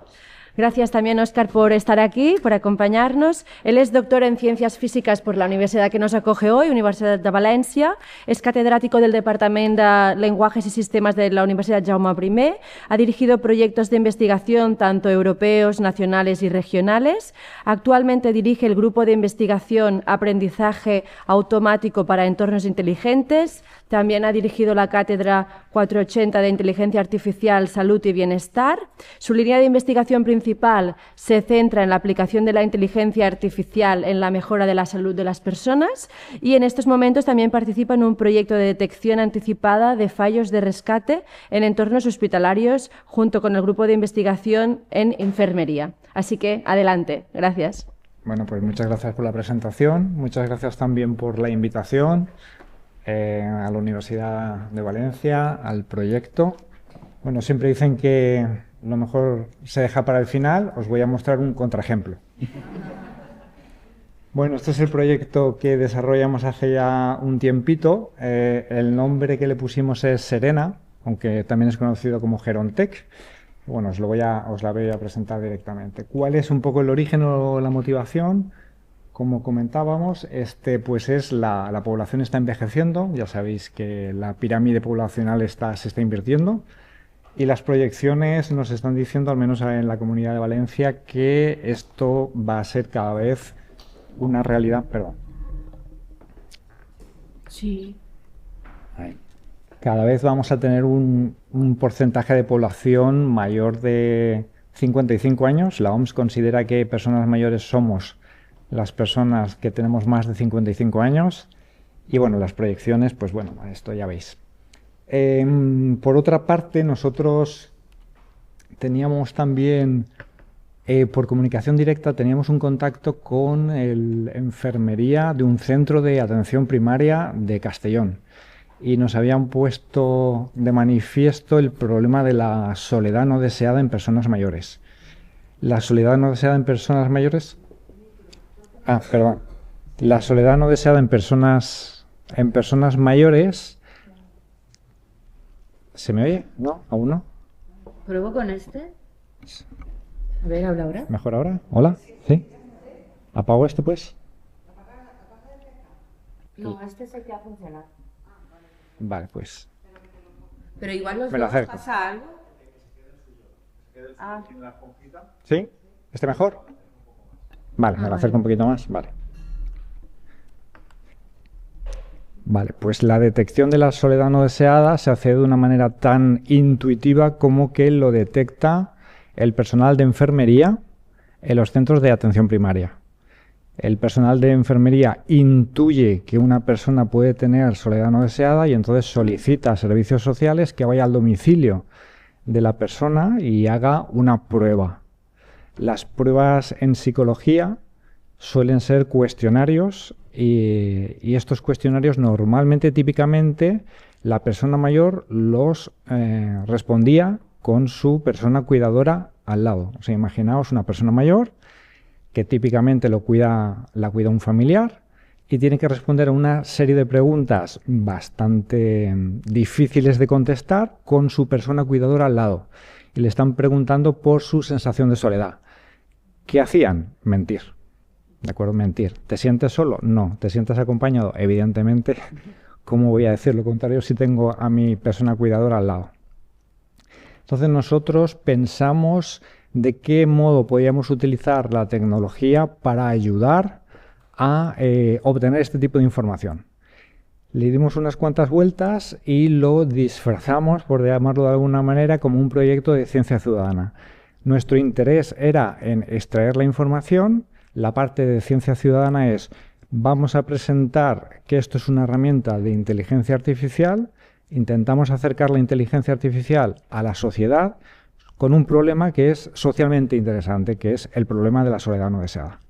Gracias también, Óscar, por estar aquí, por acompañarnos. Él es doctor en Ciencias Físicas por la universidad que nos acoge hoy, Universitat de València. Es catedrático del Departamento de Lenguajes y Sistemas de la Universidad Jaume I. Ha dirigido proyectos de investigación tanto europeos, nacionales y regionales. Actualmente dirige el Grupo de Investigación Aprendizaje Automático para Entornos Inteligentes. También ha dirigido la Cátedra 480 de Inteligencia Artificial, Salud y Bienestar. Su línea de investigación principal se centra en la aplicación de la inteligencia artificial en la mejora de la salud de las personas, y en estos momentos también participa en un proyecto de detección anticipada de fallos de rescate en entornos hospitalarios junto con el Grupo de Investigación en Enfermería. Así que, adelante. Gracias. Bueno, pues muchas gracias por la presentación. Muchas gracias también por la invitación a la Universidad de Valencia, al proyecto. Bueno, siempre dicen que lo mejor se deja para el final. Os voy a mostrar un contraejemplo. Bueno, este es el proyecto que desarrollamos hace ya un tiempito. El nombre que le pusimos es Serena, aunque también es conocido como Gerontech. Bueno, os la voy a presentar directamente. ¿Cuál es un poco el origen o la motivación? Como comentábamos, pues la población está envejeciendo, ya sabéis que la pirámide poblacional se está invirtiendo y las proyecciones nos están diciendo, al menos en la Comunidad de Valencia, que esto va a ser cada vez una realidad. Perdón. Sí. Ahí. Cada vez vamos a tener un porcentaje de población mayor de 55 años. La OMS considera que personas mayores somos las personas que tenemos más de 55 años y bueno, las proyecciones, pues bueno, esto ya veis. Por otra parte, nosotros teníamos también, por comunicación directa, teníamos un contacto con el enfermería de un centro de atención primaria de Castellón y nos habían puesto de manifiesto el problema de la soledad no deseada en personas mayores. La soledad no deseada en personas mayores... perdón. La soledad no deseada en personas mayores. ¿Se me oye? ¿No? ¿Aún no? ¿Pruebo con este? A ver, habla ahora. ¿Mejor ahora? ¿Hola? ¿Sí? ¿Apago este, pues? No, este sé que va a funcionar. Vale, pues. Pero igual nos Me lo acerco. pasa algo. ¿Sí? ¿Este mejor? Vale, me lo acerco un poquito más. Vale. Vale, pues la detección de la soledad no deseada se hace de una manera tan intuitiva como que lo detecta el personal de enfermería en los centros de atención primaria. El personal de enfermería intuye que una persona puede tener soledad no deseada y entonces solicita a servicios sociales que vaya al domicilio de la persona y haga una prueba. Las pruebas en psicología suelen ser cuestionarios y estos cuestionarios normalmente, típicamente, la persona mayor los respondía con su persona cuidadora al lado. O sea, imaginaos una persona mayor que típicamente la cuida un familiar y tiene que responder a una serie de preguntas bastante difíciles de contestar con su persona cuidadora al lado. Y le están preguntando por su sensación de soledad. ¿Qué hacían? Mentir. ¿De acuerdo? Mentir. ¿Te sientes solo? No. ¿Te sientes acompañado? Evidentemente. ¿Cómo voy a decir lo contrario si tengo a mi persona cuidadora al lado? Entonces nosotros pensamos de qué modo podíamos utilizar la tecnología para ayudar a obtener este tipo de información. Le dimos unas cuantas vueltas y lo disfrazamos, por llamarlo de alguna manera, como un proyecto de ciencia ciudadana. Nuestro interés era en extraer la información. La parte de ciencia ciudadana es, vamos a presentar que esto es una herramienta de inteligencia artificial, intentamos acercar la inteligencia artificial a la sociedad con un problema que es socialmente interesante, que es el problema de la soledad no deseada.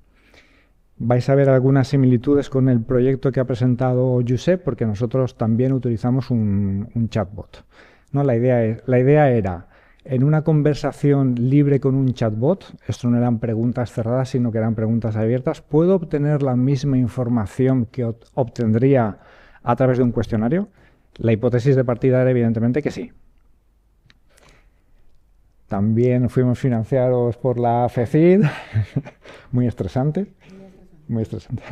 Vais a ver algunas similitudes con el proyecto que ha presentado Josep, porque nosotros también utilizamos un chatbot, ¿no? La idea era, en una conversación libre con un chatbot, esto no eran preguntas cerradas, sino que eran preguntas abiertas, ¿puedo obtener la misma información que obtendría a través de un cuestionario? La hipótesis de partida era evidentemente que sí. También fuimos financiados por la FECID, muy estresante. Muy estresante.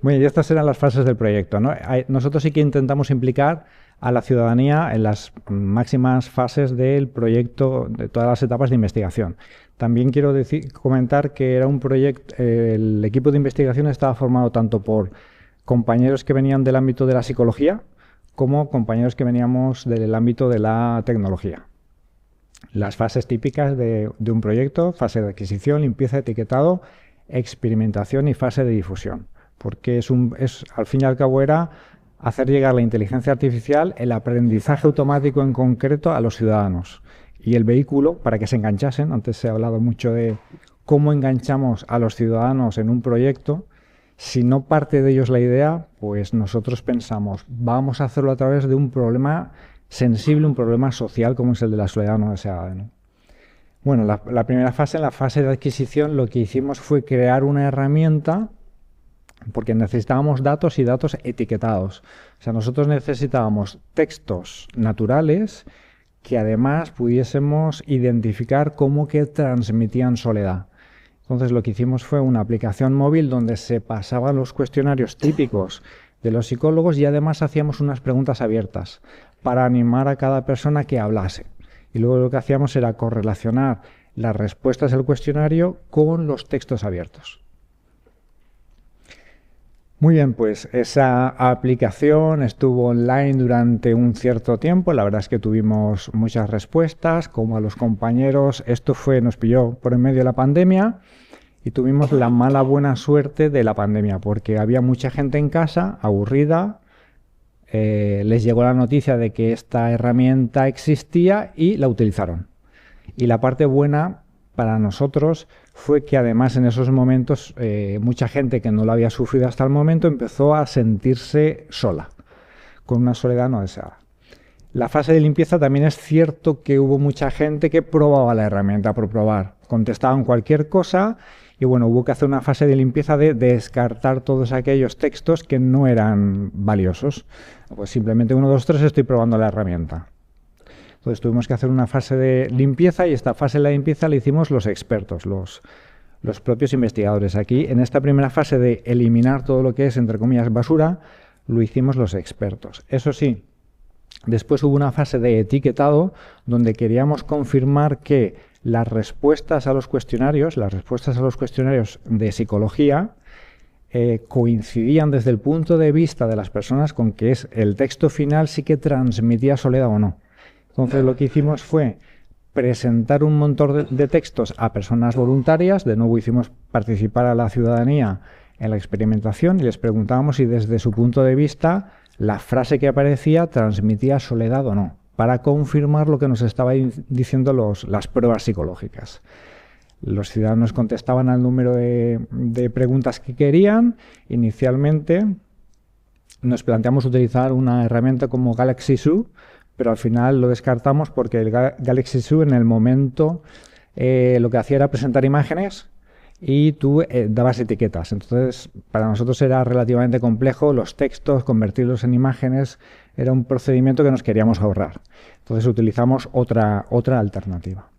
Muy bien, y estas eran las fases del proyecto, ¿no? Nosotros sí que intentamos implicar a la ciudadanía en las máximas fases del proyecto, de todas las etapas de investigación. También quiero comentar que era un proyecto, el equipo de investigación estaba formado tanto por compañeros que venían del ámbito de la psicología como compañeros que veníamos del ámbito de la tecnología. Las fases típicas de un proyecto: fase de adquisición, limpieza, etiquetado, experimentación y fase de difusión, porque al fin y al cabo era hacer llegar la inteligencia artificial, el aprendizaje automático en concreto, a los ciudadanos y el vehículo para que se enganchasen. Antes se ha hablado mucho de cómo enganchamos a los ciudadanos en un proyecto. Si no parte de ellos la idea, pues nosotros pensamos, vamos a hacerlo a través de un problema sensible, un problema social como es el de la soledad no deseada, ¿no? Bueno, la primera fase, en la fase de adquisición, lo que hicimos fue crear una herramienta porque necesitábamos datos y datos etiquetados. O sea, nosotros necesitábamos textos naturales que además pudiésemos identificar cómo que transmitían soledad. Entonces lo que hicimos fue una aplicación móvil donde se pasaban los cuestionarios típicos de los psicólogos y además hacíamos unas preguntas abiertas para animar a cada persona que hablase. Y luego lo que hacíamos era correlacionar las respuestas del cuestionario con los textos abiertos. Muy bien, pues esa aplicación estuvo online durante un cierto tiempo. La verdad es que tuvimos muchas respuestas, como a los compañeros. Esto nos pilló por en medio de la pandemia y tuvimos la mala buena suerte de la pandemia, porque había mucha gente en casa, aburrida. Les llegó la noticia de que esta herramienta existía y la utilizaron. Y la parte buena para nosotros fue que además en esos momentos mucha gente que no lo había sufrido hasta el momento empezó a sentirse sola, con una soledad no deseada. La fase de limpieza también es cierto que hubo mucha gente que probaba la herramienta por probar, contestaban cualquier cosa y bueno, hubo que hacer una fase de limpieza de descartar todos aquellos textos que no eran valiosos. Pues simplemente 1, 2, 3 estoy probando la herramienta. Entonces tuvimos que hacer una fase de limpieza y esta fase de la limpieza la hicimos los expertos, los propios investigadores. Aquí, en esta primera fase de eliminar todo lo que es, entre comillas, basura, lo hicimos los expertos. Eso sí, después hubo una fase de etiquetado donde queríamos confirmar que las respuestas a los cuestionarios de psicología coincidían desde el punto de vista de las personas con que el texto final sí que transmitía soledad o no. Entonces lo que hicimos fue presentar un montón de textos a personas voluntarias, de nuevo hicimos participar a la ciudadanía en la experimentación y les preguntábamos si desde su punto de vista la frase que aparecía transmitía soledad o no, para confirmar lo que nos estaban diciendo las pruebas psicológicas. Los ciudadanos contestaban al número de preguntas que querían. Inicialmente nos planteamos utilizar una herramienta como Galaxy Zoo, pero al final lo descartamos porque el Galaxy Zoo en el momento lo que hacía era presentar imágenes y tú dabas etiquetas. Entonces, para nosotros era relativamente complejo los textos, convertirlos en imágenes, era un procedimiento que nos queríamos ahorrar. Entonces utilizamos otra alternativa.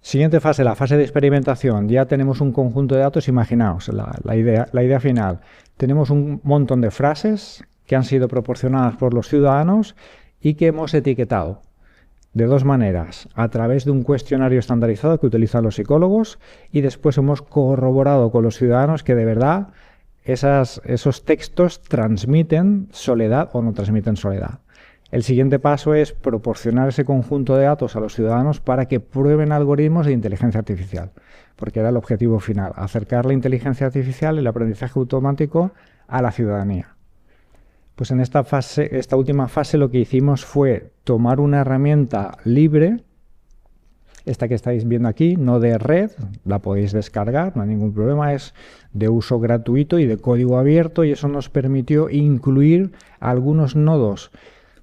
Siguiente fase, la fase de experimentación. Ya tenemos un conjunto de datos, imaginaos la idea final. Tenemos un montón de frases que han sido proporcionadas por los ciudadanos y que hemos etiquetado de dos maneras, a través de un cuestionario estandarizado que utilizan los psicólogos y después hemos corroborado con los ciudadanos que de verdad esos textos transmiten soledad o no transmiten soledad. El siguiente paso es proporcionar ese conjunto de datos a los ciudadanos para que prueben algoritmos de inteligencia artificial, porque era el objetivo final, acercar la inteligencia artificial y el aprendizaje automático a la ciudadanía. Pues en esta última fase lo que hicimos fue tomar una herramienta libre, esta que estáis viendo aquí, no de red, la podéis descargar, no hay ningún problema, es de uso gratuito y de código abierto y eso nos permitió incluir algunos nodos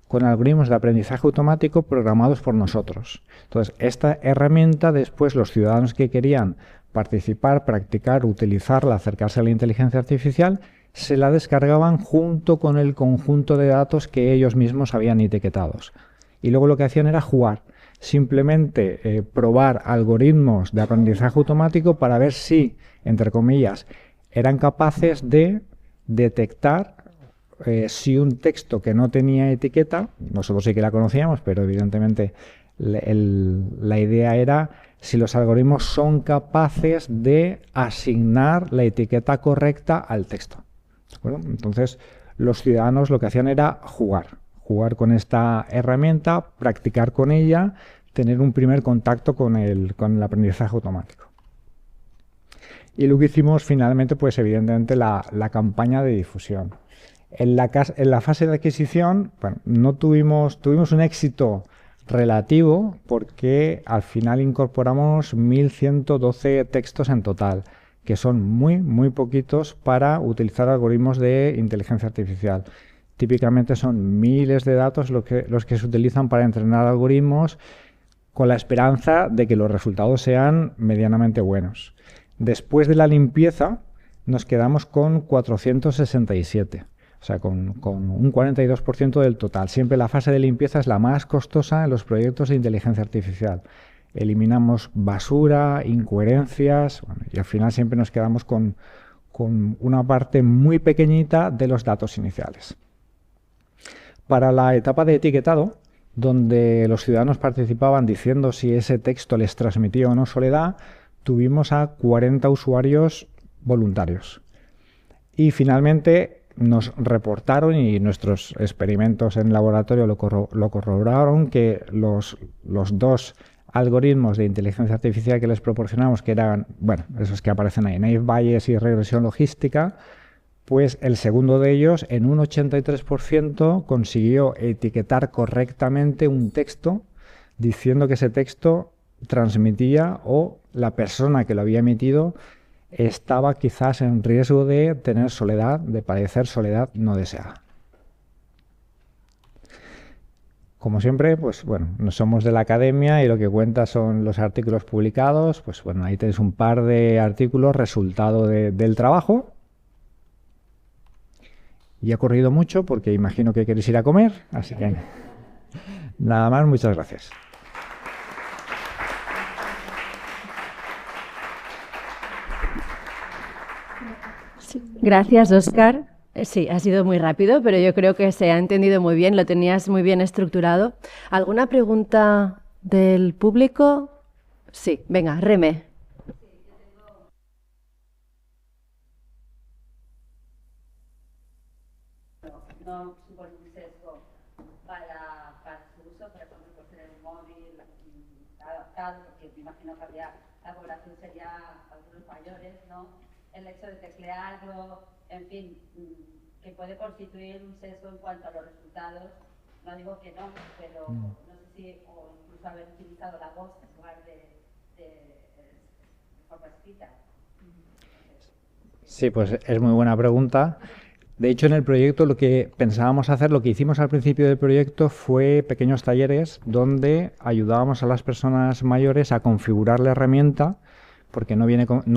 con algoritmos de aprendizaje automático programados por nosotros. Entonces, esta herramienta después los ciudadanos que querían participar, practicar, utilizarla, acercarse a la inteligencia artificial, se la descargaban junto con el conjunto de datos que ellos mismos habían etiquetados. Y luego lo que hacían era jugar, simplemente probar algoritmos de aprendizaje automático para ver si, entre comillas, eran capaces de detectar si un texto que no tenía etiqueta, nosotros sí que la conocíamos, pero evidentemente la idea era si los algoritmos son capaces de asignar la etiqueta correcta al texto. Bueno, entonces los ciudadanos lo que hacían era jugar con esta herramienta, practicar con ella, tener un primer contacto con el aprendizaje automático. Y lo que hicimos finalmente, pues evidentemente la campaña de difusión. En la fase de adquisición, bueno, no tuvimos un éxito relativo porque al final incorporamos 1.112 textos en total, que son muy poquitos para utilizar algoritmos de inteligencia artificial. Típicamente son miles de datos los que se utilizan para entrenar algoritmos con la esperanza de que los resultados sean medianamente buenos. Después de la limpieza nos quedamos con 467, o sea, con un 42% del total. Siempre la fase de limpieza es la más costosa en los proyectos de inteligencia artificial. eliminamos basura, incoherencias, bueno, y al final siempre nos quedamos con una parte muy pequeñita de los datos iniciales. Para la etapa de etiquetado, donde los ciudadanos participaban diciendo si ese texto les transmitía o no soledad, tuvimos a 40 usuarios voluntarios. Y finalmente nos reportaron, y nuestros experimentos en laboratorio lo corroboraron, que los dos algoritmos de inteligencia artificial que les proporcionamos, que eran, bueno, esos que aparecen ahí, Naive Bayes y regresión logística, pues el segundo de ellos, en un 83%, consiguió etiquetar correctamente un texto diciendo que ese texto transmitía o la persona que lo había emitido estaba quizás en riesgo de tener soledad, de padecer soledad no deseada. Como siempre, pues bueno, no somos de la academia y lo que cuenta son los artículos publicados. Pues bueno, ahí tenéis un par de artículos, resultado del trabajo. Y ha corrido mucho porque imagino que queréis ir a comer, así que nada más, muchas gracias. Gracias, Óscar. Sí, ha sido muy rápido, pero yo creo que se ha entendido muy bien, lo tenías muy bien estructurado. ¿Alguna pregunta del público? Sí, venga, Reme. No supone un sesgo para su uso, por ejemplo, por tener un móvil adaptado, porque me imagino que la población sería algunos mayores, ¿no? El hecho de teclearlo, en fin, que puede constituir un sesgo en cuanto a los resultados. No digo que no, pero no sé si, o incluso haber utilizado la voz en lugar de forma escrita. Sí, pues es muy buena pregunta. De hecho, en el proyecto lo que pensábamos hacer, lo que hicimos al principio del proyecto fue pequeños talleres donde ayudábamos a las personas mayores a configurar la herramienta, porque no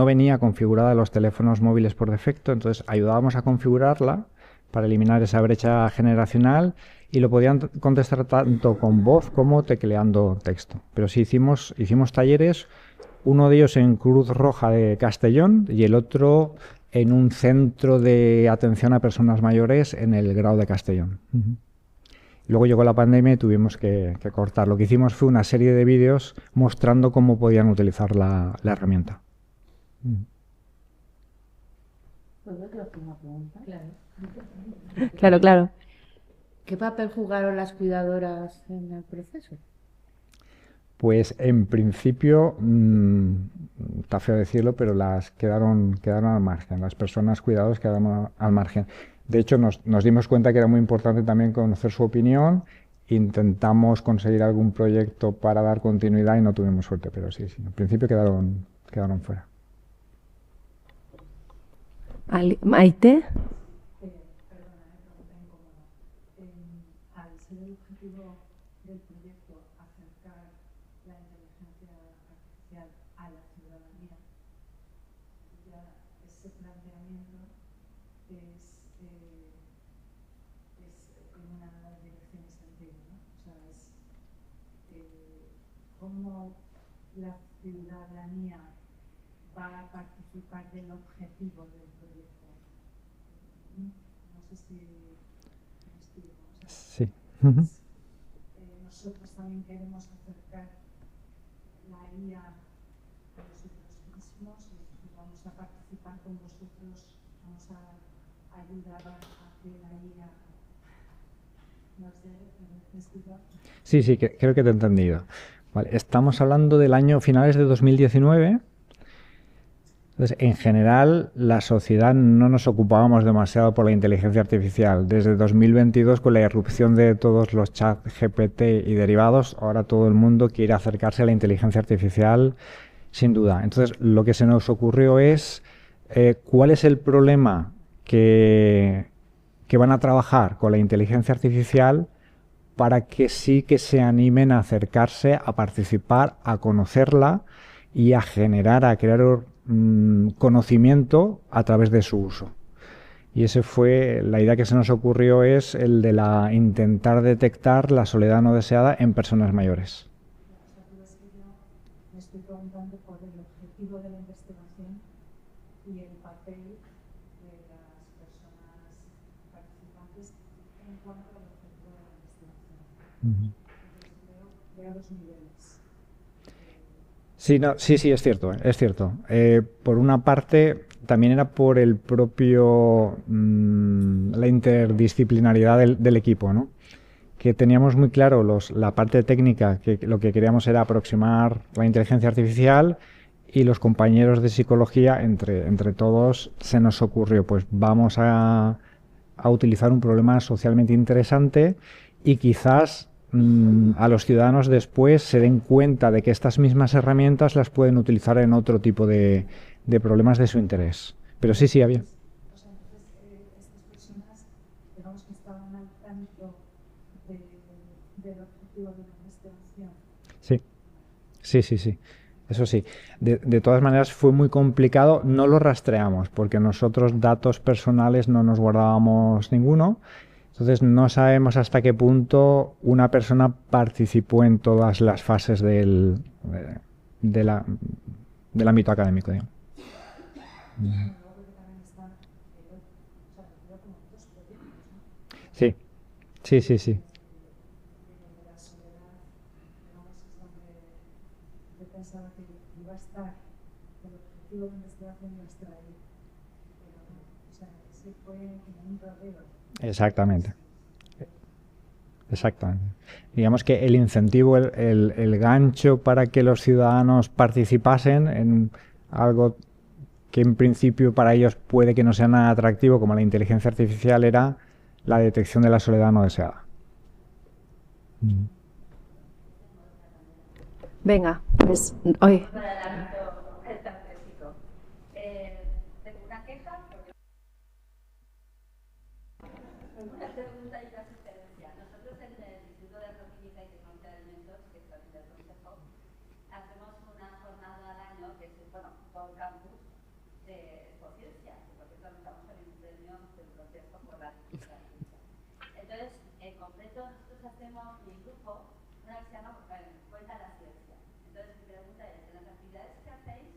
venía configurada en los teléfonos móviles por defecto, entonces ayudábamos a configurarla para eliminar esa brecha generacional y lo podían contestar tanto con voz como tecleando texto. Pero sí hicimos talleres, uno de ellos en Cruz Roja de Castellón y el otro en un centro de atención a personas mayores en el Grau de Castellón. Luego llegó la pandemia y tuvimos que cortar. Lo que hicimos fue una serie de vídeos mostrando cómo podían utilizar la herramienta. Claro, claro. ¿Qué papel jugaron las cuidadoras en el proceso? Pues en principio, está feo decirlo, pero las quedaron al margen. Las personas cuidadoras quedaron al margen. De hecho, nos dimos cuenta que era muy importante también conocer su opinión. Intentamos conseguir algún proyecto para dar continuidad y no tuvimos suerte, pero sí, en principio quedaron fuera. Maite. Al ser el objetivo del proyecto acercar la inteligencia artificial a la ciudadanía, ya ese planteamiento es en una dirección extendida, ¿no? O sea, es cómo la ciudadanía va a participar del objetivo del proyecto. No sé si me explico. O sea, Sí. nosotros también queremos acercar la IA a nosotros mismos y vamos a participar con vosotros, vamos a ayudar a que la IA, no sé, ¿me explico? Sí, creo que te he entendido. Vale, estamos hablando del año finales de 2019. Entonces, en general, la sociedad no nos ocupábamos demasiado por la inteligencia artificial. Desde 2022, con la irrupción de todos los chats GPT y derivados, ahora todo el mundo quiere acercarse a la inteligencia artificial, sin duda. Entonces, lo que se nos ocurrió es cuál es el problema que van a trabajar con la inteligencia artificial para que sí que se animen a acercarse, a participar, a conocerla y a crear conocimiento a través de su uso. Y ese fue la idea que se nos ocurrió, es el de intentar detectar la soledad no deseada en personas mayores. me estoy preguntando por el objetivo de la investigación y el papel de las personas participantes en cuanto al objetivo de la investigación. Entonces, veo dos niveles. Sí, no, sí, es cierto, es cierto. Por una parte, también era por el propio, la interdisciplinariedad del equipo, ¿no? Que teníamos muy claro la parte técnica, que lo que queríamos era aproximar la inteligencia artificial, y los compañeros de psicología, entre todos, se nos ocurrió, pues vamos a utilizar un problema socialmente interesante y quizás a los ciudadanos después se den cuenta de que estas mismas herramientas las pueden utilizar en otro tipo de problemas de su interés. Pero sí, había. O sea, entonces, estas personas, digamos que estaban al tanto del objetivo de la investigación. Sí. Eso sí. De todas maneras fue muy complicado. No lo rastreamos porque nosotros datos personales no nos guardábamos ninguno. Entonces no sabemos hasta qué punto una persona participó en todas las fases del ámbito académico, digamos. Sí. La soledad, digamos, es donde yo pensaba que iba a estar, el objetivo de investigación iba a estar ahí. Pero no, o sea, ese fue como un rodeo. Exactamente. Digamos que el incentivo, el gancho para que los ciudadanos participasen en algo que en principio para ellos puede que no sea nada atractivo, como la inteligencia artificial, era la detección de la soledad no deseada. Venga, pues hoy. Para el ámbito estratégico. Tengo una queja porque una pregunta y una sugerencia. Nosotros en el Instituto de Agroquímica y Tecnología de Alimentos, que está en el Consejo, hacemos una jornada al año que es, bueno, todo el campus de Ecociencia, porque estamos en un premio del proceso por la ciencia. Entonces, en concreto, nosotros hacemos, mi grupo, una que se llama Cuenta la Ciencia. Entonces, mi pregunta es, en las actividades que hacéis,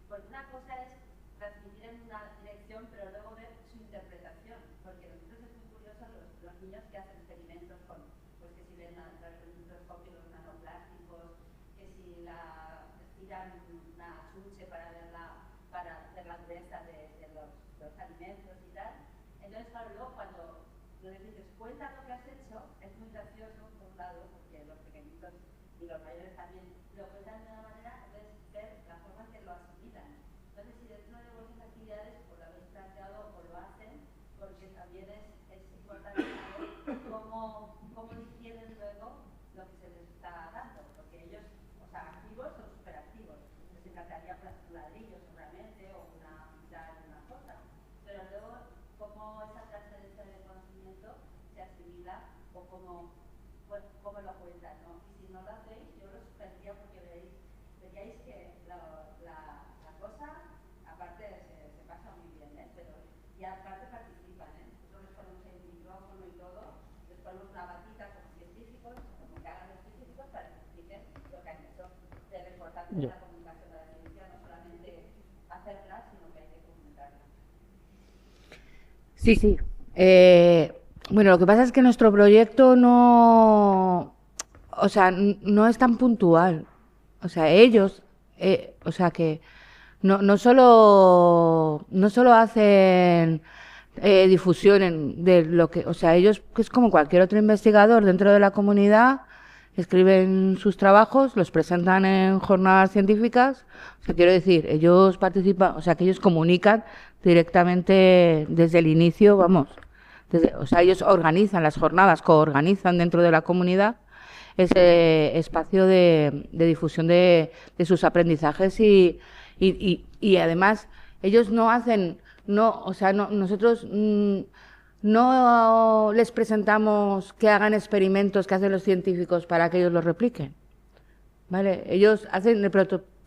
porque una cosa es transmitir en una dirección, pero luego ver su interpretación, porque nosotros es muy curioso los niños que hacen experimentos con, pues que si ven a través del microscopio los nanoplásticos, que si estiran una chuche para ver la dureza de los alimentos y tal. Entonces, claro, luego cuando les dices, cuenta lo que has hecho, es muy gracioso, por un lado, porque los pequeñitos y los mayores también lo cuentan de una manera, entonces ver la forma en que lo asimilan. Entonces, si dentro de vuestras actividades pues lo habéis planteado o lo hacen, porque también es importante saber cómo digieren luego lo que se les está dando, porque ellos, o sea, activos son superactivos. Les encantaría ladrillos seguramente, o una cosa, pero luego cómo esa transferencia de conocimiento se asimila o cómo lo cuentan, ¿no? Y si no lo hacéis, yo lo suspendería porque veríais que la cosa, aparte se pasa muy bien, ¿eh? Pero y aparte participan, ¿eh? Nosotros les ponemos el micrófono y todo, les ponemos una batita como científicos, como que hagan los científicos para que expliquen lo que han hecho, de la importancia de la comunicación de la ciencia, no solamente hacerla, sino que hay que comunicarla. Sí. Bueno, lo que pasa es que nuestro proyecto no es tan puntual. O sea, ellos, que no solo hacen difusión de lo que, o sea, ellos, que es como cualquier otro investigador dentro de la comunidad, escriben sus trabajos, los presentan en jornadas científicas. O sea, quiero decir, ellos participan, o sea, que ellos comunican directamente desde el inicio, vamos. O sea, ellos organizan las jornadas, coorganizan dentro de la comunidad ese espacio de difusión de sus aprendizajes y además ellos no hacen, nosotros no les presentamos que hagan experimentos que hacen los científicos para que ellos los repliquen, ¿vale? Ellos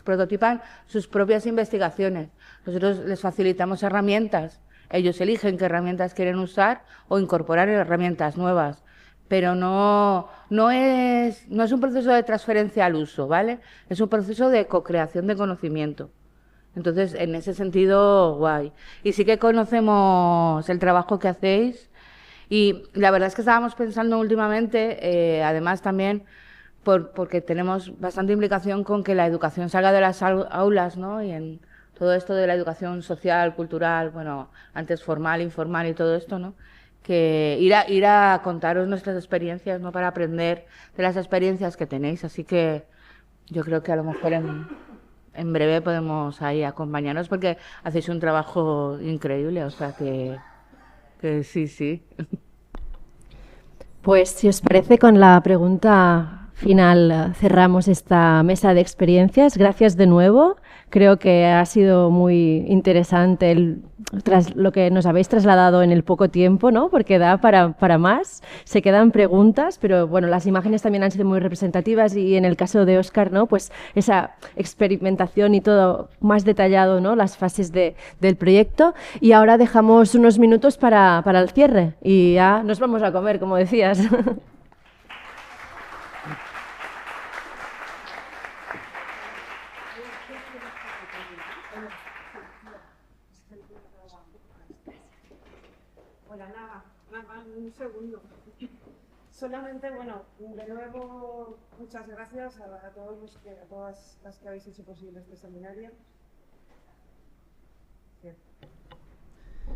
prototipan sus propias investigaciones. Nosotros les facilitamos herramientas. Ellos eligen qué herramientas quieren usar o incorporar herramientas nuevas. pero no es un proceso de transferencia al uso, ¿vale? Es un proceso de co-creación de conocimiento. Entonces, en ese sentido, guay. Y sí que conocemos el trabajo que hacéis y la verdad es que estábamos pensando últimamente, además también, porque tenemos bastante implicación con que la educación salga de las aulas, ¿no? Y en todo esto de la educación social, cultural, bueno, antes formal, informal y todo esto, ¿no? Que ir a contaros nuestras experiencias, ¿no? Para aprender de las experiencias que tenéis. Así que yo creo que a lo mejor en breve podemos ahí acompañarnos porque hacéis un trabajo increíble, o sea que sí, sí. Pues si os parece, con la pregunta final cerramos esta mesa de experiencias. Gracias de nuevo. Creo que ha sido muy interesante lo que nos habéis trasladado en el poco tiempo, ¿no? Porque da para más. Se quedan preguntas, pero bueno, las imágenes también han sido muy representativas y en el caso de Óscar, ¿no? Pues esa experimentación y todo más detallado, ¿no? Las fases del proyecto. Y ahora dejamos unos minutos para el cierre y ya nos vamos a comer, como decías. Un segundo. Solamente, bueno, de nuevo, muchas gracias a todas las que habéis hecho posible este seminario.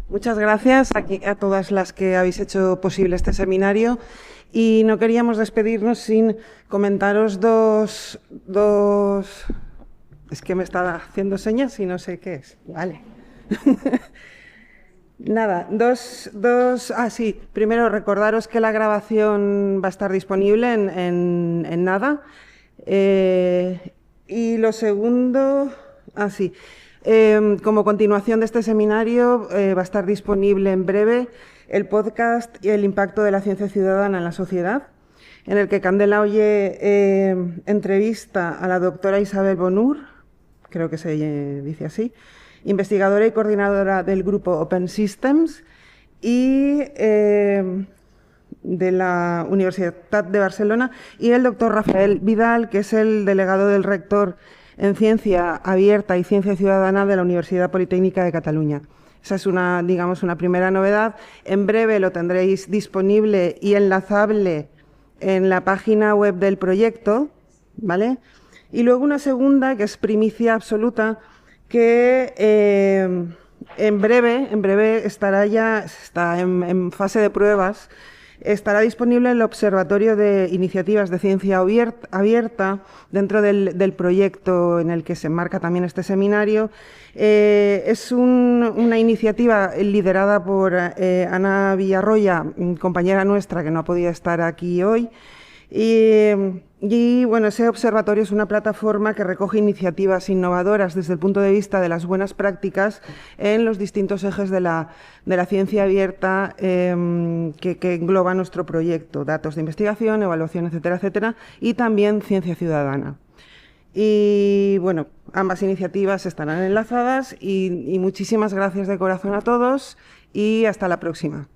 Muchas gracias a todas las que habéis hecho posible este seminario y no queríamos despedirnos sin comentaros dos... Es que me está haciendo señas y no sé qué es. Vale. Nada, sí, primero recordaros que la grabación va a estar disponible en nada. Y lo segundo, sí, como continuación de este seminario va a estar disponible en breve el podcast y el impacto de la ciencia ciudadana en la sociedad, en el que Candela Oye entrevista a la doctora Isabel Bonur, creo que se dice así, investigadora y coordinadora del grupo Open Systems y de la Universidad de Barcelona, y el doctor Rafael Vidal, que es el delegado del rector en Ciencia Abierta y Ciencia Ciudadana de la Universidad Politécnica de Cataluña. Esa es una primera novedad. En breve lo tendréis disponible y enlazable en la página web del proyecto, ¿vale? Y luego una segunda, que es primicia absoluta, que en breve está en fase de pruebas, estará disponible el Observatorio de Iniciativas de Ciencia Abierta dentro del proyecto en el que se enmarca también este seminario. Es una iniciativa liderada por Ana Villarroya, compañera nuestra que no ha podido estar aquí hoy. Y bueno, ese observatorio es una plataforma que recoge iniciativas innovadoras desde el punto de vista de las buenas prácticas en los distintos ejes de la ciencia abierta que engloba nuestro proyecto: datos de investigación, evaluación, etcétera, etcétera, y también ciencia ciudadana. Y bueno, ambas iniciativas estarán enlazadas y muchísimas gracias de corazón a todos y hasta la próxima.